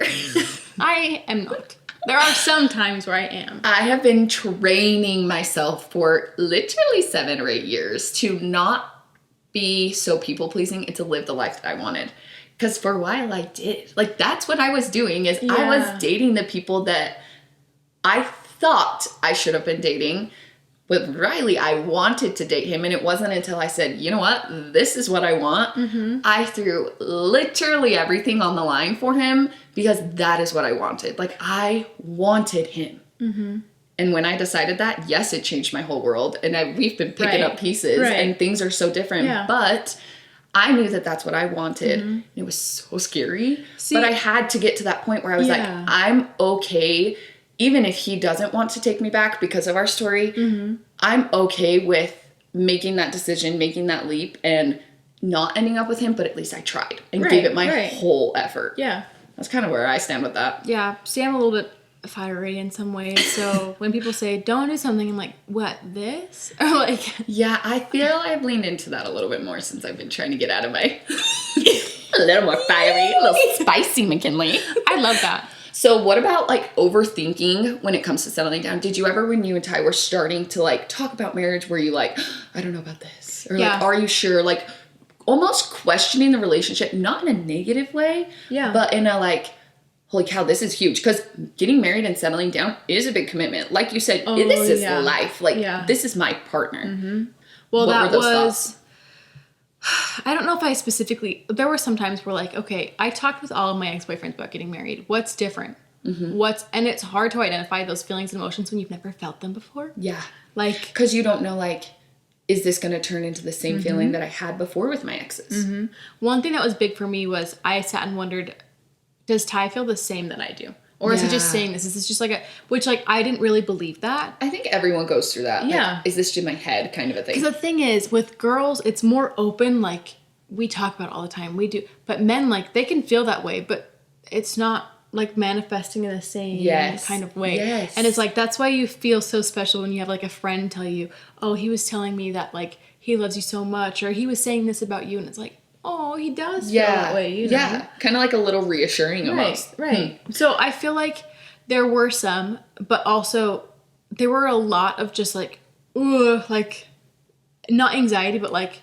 I am not. There are some times where I am. I have been training myself for literally 7 or 8 years to not be so people pleasing and to live the life that I wanted. Because for a while I did. Like, that's what I was doing, is I was dating the people that I thought I should have been dating. With Riley, I wanted to date him, and it wasn't until I said, you know what, this is what I want. I threw literally everything on the line for him, because that is what I wanted. Like, I wanted him. And when I decided that, yes, it changed my whole world. And we've been picking up pieces, and things are so different. But I knew that that's what I wanted. It was so scary. But I had to get to that point where I was like, I'm okay. Even if he doesn't want to take me back because of our story, I'm okay with making that decision, making that leap, and not ending up with him, but at least I tried and gave it my whole effort. Yeah. That's kind of where I stand with that. Yeah. See, I'm a little bit fiery in some ways. So when people say, don't do something, I'm like, what, this? Or like... Yeah, I feel I've leaned into that a little bit more since I've been trying to get out of my... a little more fiery, a little spicy, McKinley. I love that. So what about like overthinking when it comes to settling down? Did you ever, when you and Ty were starting to like talk about marriage, were you like, I don't know about this? Or like, are you sure? Like almost questioning the relationship, not in a negative way, but in a like, holy cow, this is huge. Because getting married and settling down is a big commitment. Like you said, this is life. Like this is my partner. Mm-hmm. Well, what that was... Thoughts? I don't know if I specifically, there were some times where like, okay, I talked with all of my ex-boyfriends about getting married. What's different? And it's hard to identify those feelings and emotions when you've never felt them before. Yeah. Like, because you don't know, like, is this going to turn into the same feeling that I had before with my exes? One thing that was big for me was I sat and wondered, does Ty feel the same that I do? Or is he just saying this? Is this just like a... Which, like, I didn't really believe that. I think everyone goes through that. Yeah. Like, is this just my head kind of a thing? Because the thing is, with girls, it's more open. Like, we talk about it all the time. We do. But men, like, they can feel that way. But it's not, like, manifesting in the same kind of way. Yes. And it's like, that's why you feel so special when you have, like, a friend tell you, oh, he was telling me that, like, he loves you so much. Or he was saying this about you. And it's like... Oh, he does feel that way, you know? Yeah, kind of like a little reassuring almost. Right. So I feel like there were some, but also there were a lot of just like, ugh, like, not anxiety, but like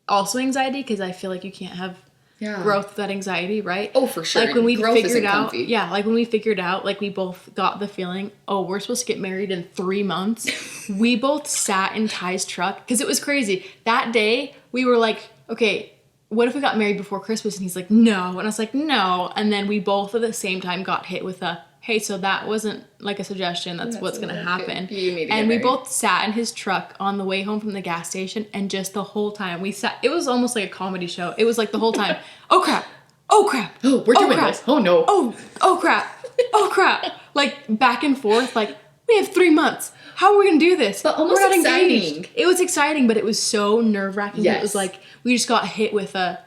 also anxiety, because I feel like you can't have growth without anxiety, right? Oh, for sure. Like when we growth figured out, comfy. like when we figured out, like we both got the feeling, oh, we're supposed to get married in 3 months. We both sat in Ty's truck, because it was crazy. That day, we were like, okay, what if we got married before Christmas? And he's like, no. And I was like, no. And then we both at the same time got hit with a, hey, so that wasn't like a suggestion. That's what's going to happen. You need to and get we married. both sat in his truck on the way home from the gas station. And just the whole time we sat, it was almost like a comedy show. It was like the whole time, oh crap. Oh crap. Oh, we're doing this. Oh no. Oh crap. Oh crap. Like back and forth. Like we have 3 months. How are we going to do this? But almost exciting. It was exciting, but it was so nerve wracking. Yes. It was like, we just got hit with a,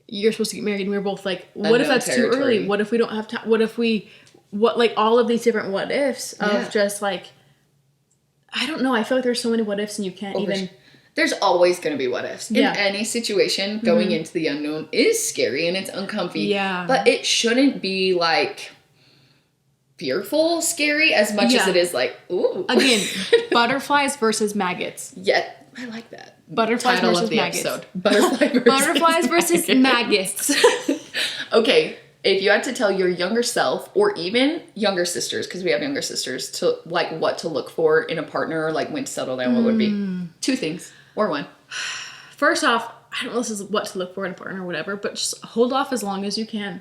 you're supposed to get married, and we were both like, what if that's too early? What if we don't have time? What if like all of these different what ifs of just like, I don't know. I feel like there's so many what ifs and you can't even. There's always going to be what ifs. In any situation, going into the unknown is scary and it's uncomfy. Yeah. But it shouldn't be like fearful scary as much as it is like, ooh. Again, butterflies versus maggots. Yeah, I like that. Butterflies Title versus of the maggots. episode. Butterflies versus maggots. Okay, if you had to tell your younger self or even younger sisters, because we have younger sisters, to like what to look for in a partner or like when to settle down, what would be 2 things or 1? First off, I don't know if this is what to look for in a partner or whatever, but just hold off as long as you can.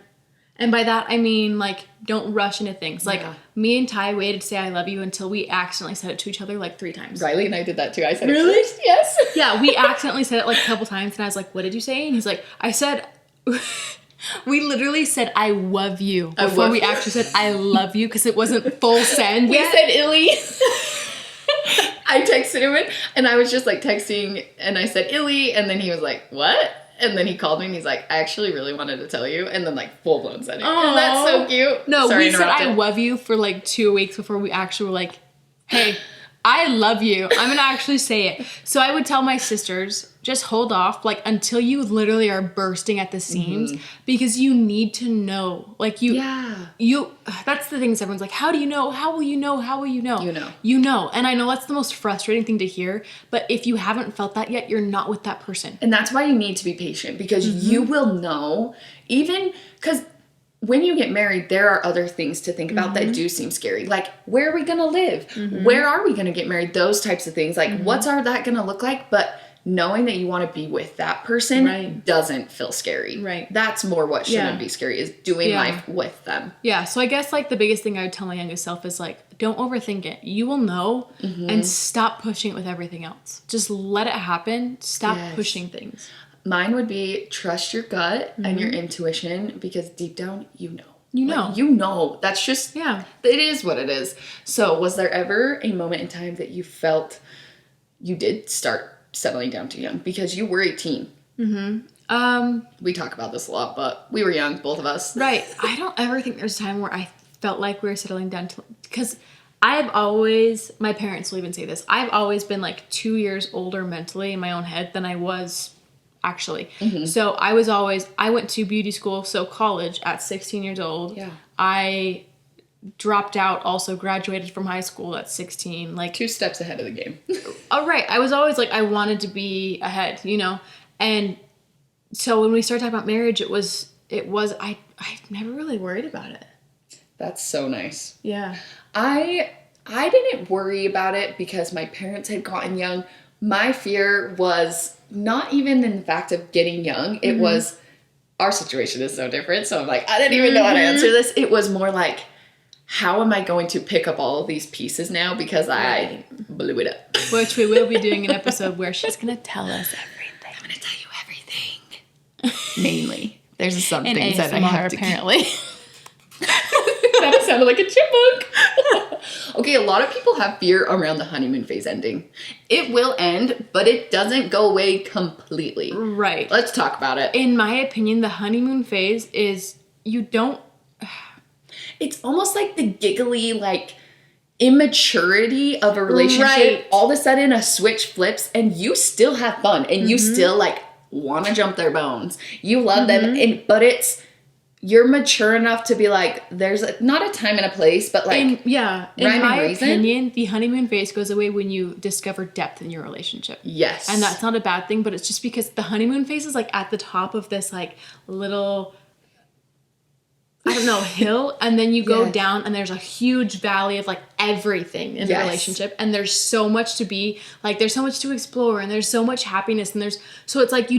And by that, I mean, like, don't rush into things. Like, me and Ty waited to say I love you until we accidentally said it to each other like 3 times. Riley and I did that too. I said really? it first. Yes. Yeah, we accidentally said it like a couple times. And I was like, what did you say? And he's like, I said... We literally said, I love you. Before we actually said, I love you, because it wasn't full send We yet. said Illy. I texted him and I was just like texting and I said Illy. And then he was like, what? And then he called me and he's like, I actually really wanted to tell you. And then like full blown sending. And that's so cute. No, we said I love you for like 2 weeks before we actually were like, hey, I love you. I'm going to actually say it. So I would tell my sisters, just hold off like until you literally are bursting at the seams, because you need to know. Like you, that's the things everyone's like, how do you know? How will you know? How will you know? You know. And I know that's the most frustrating thing to hear, but if you haven't felt that yet, you're not with that person. And that's why you need to be patient, because you will know, even because when you get married, there are other things to think about that do seem scary. Like, where are we going to live? Where are we going to get married? Those types of things. Like, what's that going to look like? But knowing that you want to be with that person doesn't feel scary. Right. That's more what shouldn't be scary, is doing life with them. Yeah. So I guess like the biggest thing I would tell my youngest self is like, don't overthink it. You will know, and stop pushing it with everything else. Just let it happen. Stop pushing things. Mine would be trust your gut and your intuition, because deep down, you know. You know. Like, you know. That's just, it is what it is. So was there ever a moment in time that you felt you did start settling down too young? Because you were 18. We talk about this a lot, but we were young, both of us. Right. I don't ever think there's a time where I felt like we were settling down because I've always, my parents will even say this, I've always been like 2 years older mentally in my own head than I was actually. So I went to beauty school, so college at 16 years old. Yeah. I dropped out, also graduated from high school at 16. Like 2 steps ahead of the game. Oh, right. I was always like, I wanted to be ahead, you know? And so when we started talking about marriage, I never really worried about it. That's so nice. Yeah. I didn't worry about it because my parents had gotten young. My fear was not even in the fact of getting young. It was, our situation is so different. So I'm like, I didn't even know how to answer this. It was more like, how am I going to pick up all of these pieces now? Because I blew it up. Which we will be doing an episode where she's going to tell us everything. I'm going to tell you everything. Mainly. There's some and things ASMR, that I have to apparently. That sounded like a chipmunk. Okay, a lot of people have fear around the honeymoon phase ending. It will end, but it doesn't go away completely. Right. Let's talk about it. In my opinion, the honeymoon phase is It's almost like the giggly, like, immaturity of a relationship. Right. All of a sudden a switch flips and you still have fun and you still, like, want to jump their bones. You love them, but you're mature enough to be like, there's not a time and a place, but like, in my opinion, the honeymoon phase goes away when you discover depth in your relationship. Yes. And that's not a bad thing, but it's just because the honeymoon phase is like at the top of this like little, I don't know, hill, and then you go down and there's a huge valley of like everything in the relationship, and there's so much to be, like there's so much to explore, and there's so much happiness, and so it's like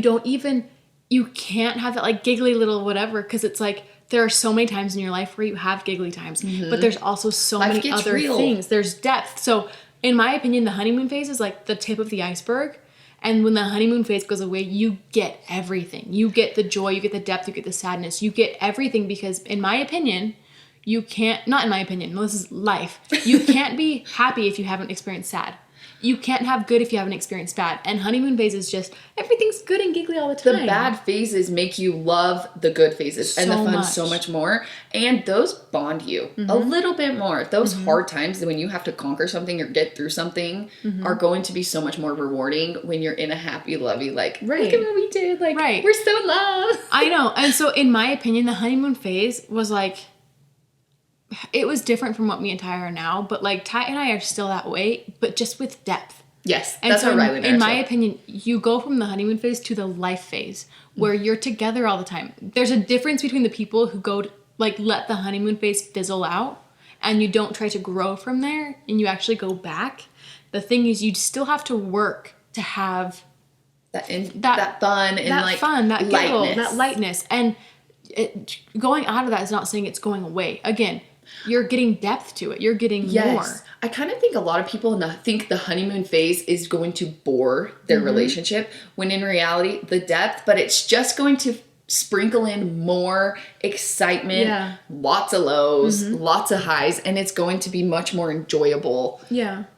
you can't have that like giggly little whatever, because it's like there are so many times in your life where you have giggly times, but there's also so many other things. There's depth. So in my opinion, the honeymoon phase is like the tip of the iceberg. And when the honeymoon phase goes away, you get everything. You get the joy, you get the depth, you get the sadness, you get everything, because in my opinion, you can't, not in my opinion, no, this is life. You can't be happy if you haven't experienced sad. You can't have good if you haven't experienced bad. And honeymoon phase is just, everything's good and giggly all the time. The bad phases make you love the good phases and the fun so much more. And those bond you a little bit more. Those hard times when you have to conquer something or get through something are going to be so much more rewarding when you're in a happy, lovey, like, look at what we did. Like, we're so in love. I know. And so in my opinion, the honeymoon phase was like, it was different from what me and Ty are now, but like Ty and I are still that way, but just with depth. Yes, and that's so what Riley and I are. In my opinion, you go from the honeymoon phase to the life phase where you're together all the time. There's a difference between the people who go to, like, let the honeymoon phase fizzle out and you don't try to grow from there and you actually go back. The thing is, you still have to work to have that fun and that like fun, that giggle, that lightness. And going out of that is not saying it's going away. Again, you're getting depth to it. You're getting more. I kind of think a lot of people think the honeymoon phase is going to bore their relationship, when in reality, the depth, but it's just going to sprinkle in more excitement, lots of lows, lots of highs, and it's going to be much more enjoyable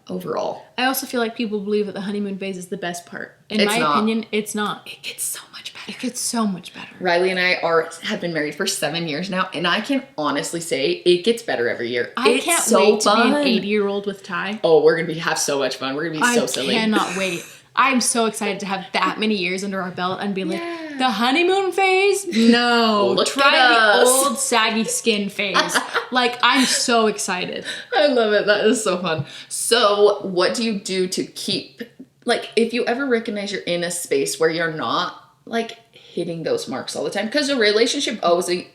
overall. I also feel like people believe that the honeymoon phase is the best part. In my opinion, it's not. It gets so much better. It gets so much better. Riley and I have been married for 7 years now, and I can honestly say it gets better every year. I can't wait to be an 80-year-old with Ty. Oh, we're going to have so much fun. We're going to be so silly. I cannot wait. I'm so excited to have that many years under our belt and be like, the honeymoon phase? No. Try the old saggy skin phase. Like, I'm so excited. I love it. That is so fun. So what do you do to keep, like, if you ever recognize you're in a space where you're not, like, hitting those marks all the time? Because a relationship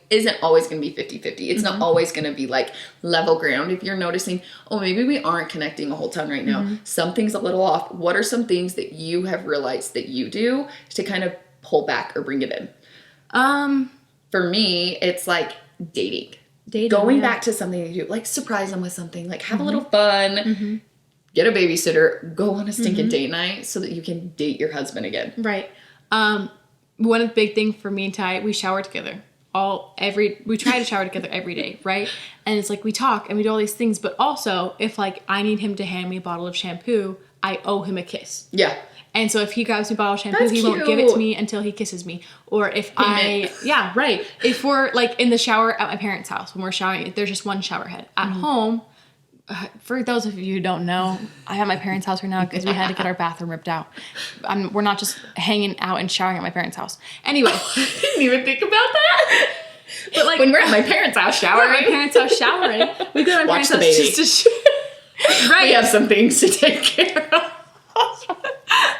isn't always going to be 50-50. It's not always going to be, like, level ground. If you're noticing, oh, maybe we aren't connecting a whole ton right now. Something's a little off. What are some things that you have realized that you do to kind of pull back or bring it in? For me, it's, like, dating. Going back to something you do. Like, surprise them with something. Like, have a little fun. Get a babysitter. Go on a stinking date night so that you can date your husband again. Right. One of the big things for me and Ty, we shower together. We try to shower together every day, right? And it's like we talk and we do all these things, but also if like I need him to hand me a bottle of shampoo, I owe him a kiss. Yeah. And so if he grabs me a bottle of shampoo, he won't give it to me until he kisses me. Or if yeah, right. If we're like in the shower at my parents' house, when we're showering, there's just one shower head. At home, for those of you who don't know, I'm at my parents' house right now because we had to get our bathroom ripped out. We're not just hanging out and showering at my parents' house. Anyway. I didn't even think about that. But like when we're at my parents' house showering. We go to my parents' house just to right. We have some things to take care of.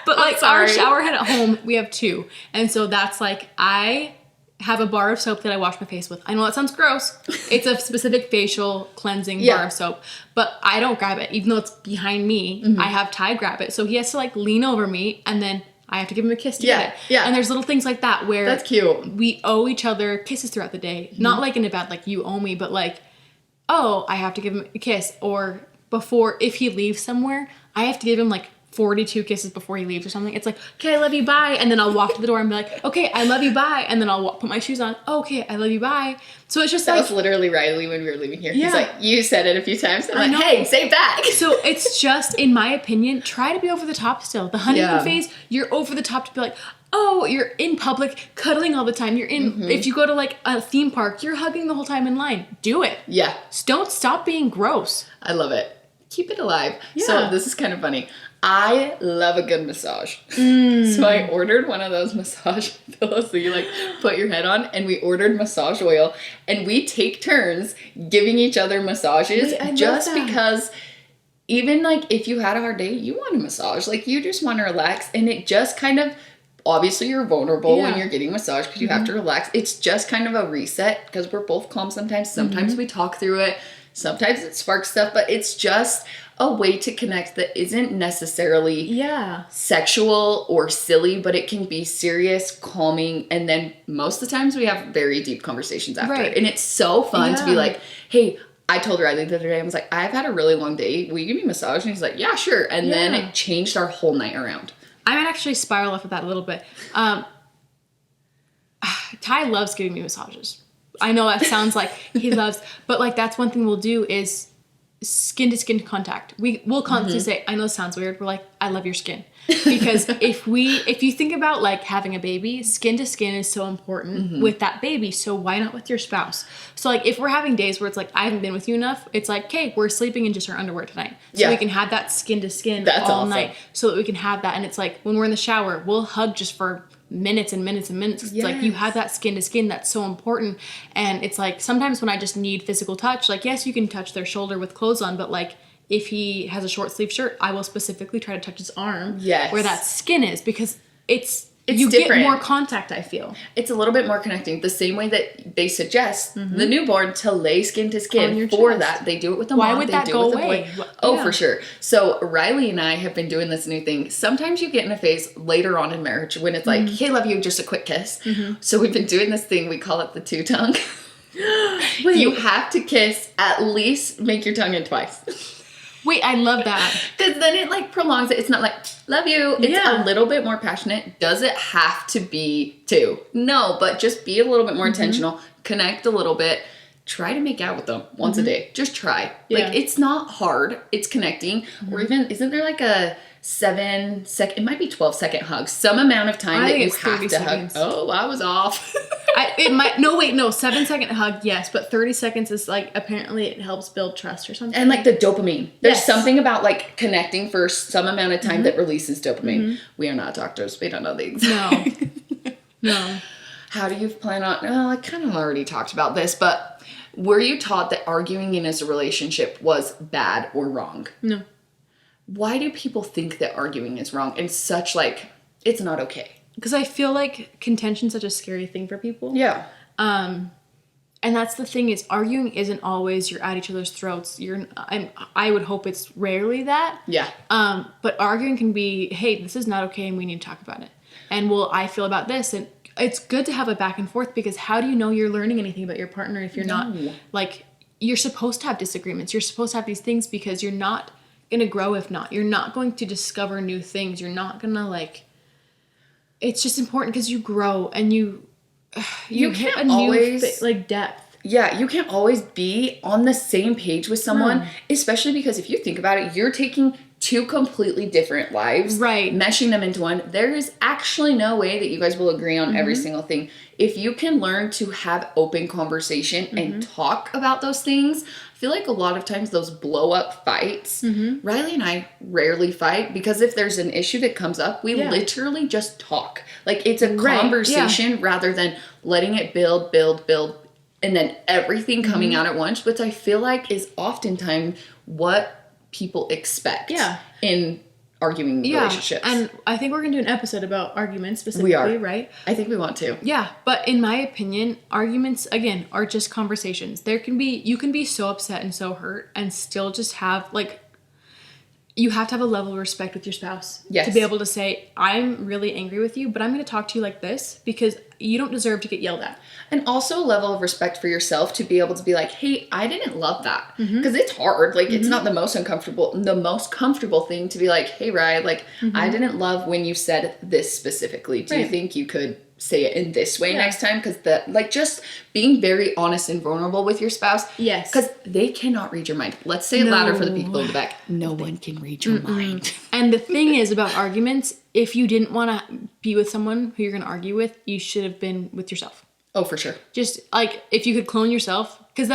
But like our shower head at home, we have 2. And so that's like, I have a bar of soap that I wash my face with. I know that sounds gross. It's a specific facial cleansing bar of soap. But I don't grab it. Even though it's behind me, I have Ty grab it. So he has to like lean over me and then I have to give him a kiss to get it. Yeah. And there's little things like that where that's cute. We owe each other kisses throughout the day. Not like in a bad, like you owe me, but like, oh, I have to give him a kiss. Or before, if he leaves somewhere, I have to give him like 42 kisses before he leaves or something. It's like, okay, I love you, bye. And then I'll walk to the door and be like, okay, I love you, bye. And then I'll put my shoes on. Oh, okay, I love you, bye. So it's just that was literally Riley when we were leaving here. Yeah. He's like, you said it a few times. I'm like, hey, say it back. So it's just, in my opinion, try to be over the top still. The honeymoon phase, you're over the top to be like, oh, you're in public, cuddling all the time. You're in, if you go to like a theme park, you're hugging the whole time in line. Do it. Yeah. Don't stop being gross. I love it. Keep it alive. Yeah. So this is kind of funny. I love a good massage. So I ordered one of those massage pillows that you like put your head on, and we ordered massage oil, and we take turns giving each other massages. Wait, just because even like if you had a hard day, you want a massage. Like you just want to relax, and it just kind of, obviously you're vulnerable when you're getting massage because you have to relax. It's just kind of a reset because we're both calm sometimes. Sometimes we talk through it. Sometimes it sparks stuff, but it's just a way to connect that isn't necessarily sexual or silly, but it can be serious, calming, and then most of the times we have very deep conversations after. And it's so fun to be like, hey, I told Riley the other day, I was like, I've had a really long day. Will you give me a massage? And he's like, yeah, sure. And then it changed our whole night around. I might actually spiral off of that a little bit. Ty loves giving me massages. I know that sounds like he loves, but like that's one thing we'll do is skin to skin contact. We'll constantly say, I know this sounds weird. We're like, I love your skin. Because if you think about like having a baby, skin to skin is so important with that baby. So why not with your spouse? So like if we're having days where it's like, I haven't been with you enough, it's like, okay, we're sleeping in just our underwear tonight. So we can have that skin to skin all night so that we can have that. And it's like when we're in the shower, we'll hug just for minutes and minutes and minutes. It's like you have that skin to skin that's so important. And it's like sometimes when I just need physical touch, like yes, you can touch their shoulder with clothes on, but like if he has a short sleeve shirt, I will specifically try to touch his arm where that skin is, because it's you different. Get more contact, I feel. It's a little bit more connecting. The same way that they suggest the newborn to lay skin to skin for chest. That. They do it with the mom. Why would that go away? Oh, for sure. So Riley and I have been doing this new thing. Sometimes you get in a phase later on in marriage when it's like, hey, love you, just a quick kiss. So we've been doing this thing. We call it the two-tongue. You have to kiss, at least make your tongue in twice. Wait, I love that. Because then it like prolongs it. It's not like, love you. It's a little bit more passionate. Does it have to be two? No, but just be a little bit more intentional. Connect a little bit. Try to make out with them once a day. Just try. Like, it's not hard. It's connecting. Or even, isn't there like a 7-second, it might be 12-second hug. Some amount of time that you have to seconds. Hug. Oh, I was off. 7-second hug, yes, but 30 seconds is like, apparently it helps build trust or something. And like the dopamine. There's something about like connecting for some amount of time that releases dopamine. We are not doctors. We don't know these. No. How do you plan on, I kind of already talked about this, but were you taught that arguing in a relationship was bad or wrong? No. Why do people think that arguing is wrong and such like, it's not okay? Because I feel like contention's such a scary thing for people. Yeah. And that's the thing is arguing isn't always you're at each other's throats. I would hope it's rarely that. Yeah. But arguing can be, hey, this is not okay and we need to talk about it. And I feel about this. And it's good to have a back and forth, because how do you know you're learning anything about your partner if you're not, like, you're supposed to have disagreements. You're supposed to have these things because you're not going to grow if not. You're not going to discover new things. You're not going to, like, it's just important because you grow and you hit a new depth. Yeah, you can't always be on the same page with someone, especially because if you think about it, you're taking two completely different lives, right, meshing them into one. There is actually no way that you guys will agree on every single thing. If you can learn to have open conversation and talk about those things, I feel like a lot of times those blow up fights, Riley and I rarely fight, because if there's an issue that comes up, we literally just talk. Like, it's a conversation rather than letting it build, and then everything coming out at once, which I feel like is oftentimes what people expect in arguing relationships. And I think we're going to do an episode about arguments specifically, we are. Right? I think we want to. Yeah, but in my opinion, arguments, again, are just conversations. You can be so upset and so hurt and still just have, like, you have to have a level of respect with your spouse. Yes. To be able to say, I'm really angry with you, but I'm going to talk to you like this because you don't deserve to get yelled at. And also a level of respect for yourself to be able to be like, hey, I didn't love that. Because it's hard. Like, it's not the most comfortable thing to be like, hey, Ryan, like, I didn't love when you said this specifically. Do you think you could say it in this way next time? Because just being very honest and vulnerable with your spouse. Yes. Because they cannot read your mind. Let's say it louder for the people in the back. No one can read your mind. And the thing is about arguments, if you didn't want to be with someone who you're going to argue with, you should have been with yourself. Oh, for sure. Just, like, if you could clone yourself, because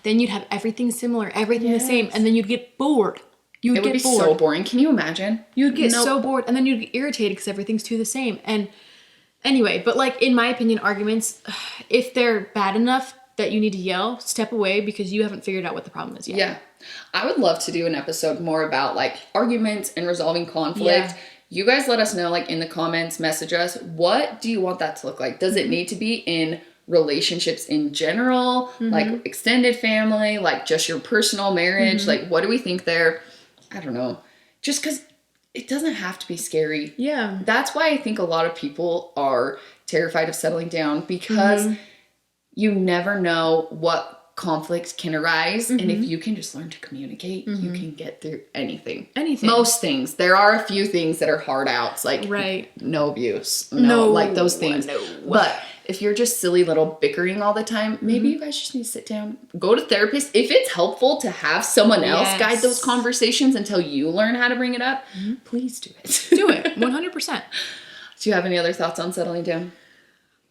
then you'd have everything similar, everything the same, and then you'd get bored. It would be so boring. Can you imagine? You'd get so bored, and then you'd get irritated because everything's too the same. And anyway, but, like, in my opinion, arguments, if they're bad enough that you need to yell, step away because you haven't figured out what the problem is yet. Yeah. I would love to do an episode more about, like, arguments and resolving conflict. Yeah. You guys let us know, like, in the comments, message us. What do you want that to look like? Does it need to be in relationships in general, like extended family, like just your personal marriage? Like, what do we think there? I don't know. Just because it doesn't have to be scary. Yeah. That's why I think a lot of people are terrified of settling down, because you never know what conflicts can arise. And if you can just learn to communicate, you can get through anything. Most things. There are a few things that are hard outs, like no abuse, like those things. No. But if you're just silly little bickering all the time, maybe you guys just need to sit down, go to therapist. If it's helpful to have someone else guide those conversations until you learn how to bring it up, please do it. Do it. 100%. Do you have any other thoughts on settling down?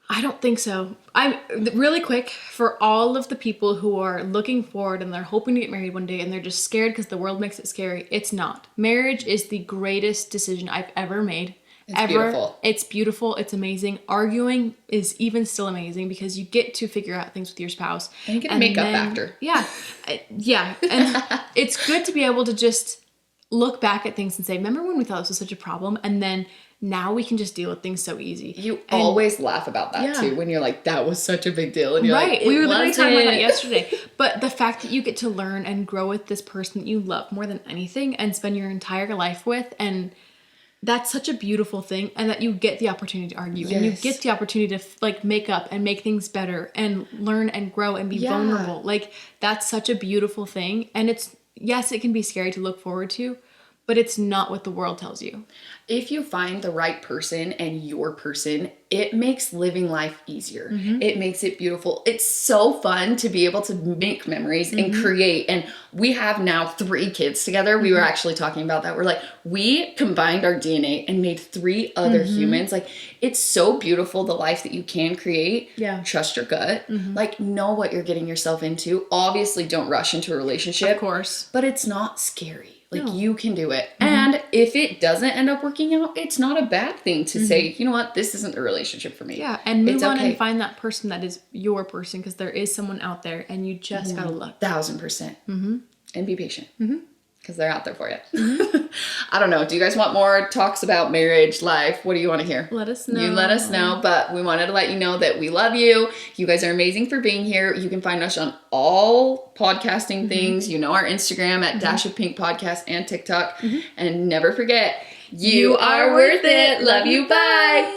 I don't think so. I'm really quick, for all of the people who are looking forward and they're hoping to get married one day and they're just scared because the world makes it scary. It's not. Marriage is the greatest decision I've ever made. It's beautiful. It's beautiful. It's amazing. Arguing is even still amazing because you get to figure out things with your spouse. And you get to make up after. Yeah. Yeah. And it's good to be able to just look back at things and say, remember when we thought this was such a problem? And then now we can just deal with things so easy. You always laugh about that too, when you're like, that was such a big deal. And you're like, we were literally talking about that yesterday. But the fact that you get to learn and grow with this person that you love more than anything and spend your entire life with, and that's such a beautiful thing. And that you get the opportunity to argue and you get the opportunity to like make up and make things better and learn and grow and be vulnerable. Like, that's such a beautiful thing. And yes, it can be scary to look forward to, but it's not what the world tells you. If you find the right person and your person, it makes living life easier. It makes it beautiful. It's so fun to be able to make memories and create. And we have now 3 kids together. We were actually talking about that. We're like, we combined our DNA and made 3 other humans. Like, it's so beautiful, the life that you can create. Yeah. Trust your gut. Like, know what you're getting yourself into. Obviously, don't rush into a relationship. Of course. But it's not scary. Like, you can do it. And if it doesn't end up working out, it's not a bad thing to say, you know what, this isn't a relationship for me. Yeah, and move on and find that person that is your person, because there is someone out there and you just gotta look. 1000%. And be patient. Because they're out there for you. I don't know. Do you guys want more talks about marriage, life? What do you want to hear? Let us know. You let us know. But we wanted to let you know that we love you. You guys are amazing for being here. You can find us on all podcasting things. You know our Instagram at Dash of Pink Podcast and TikTok. And never forget, you are worth it. Love you. Bye.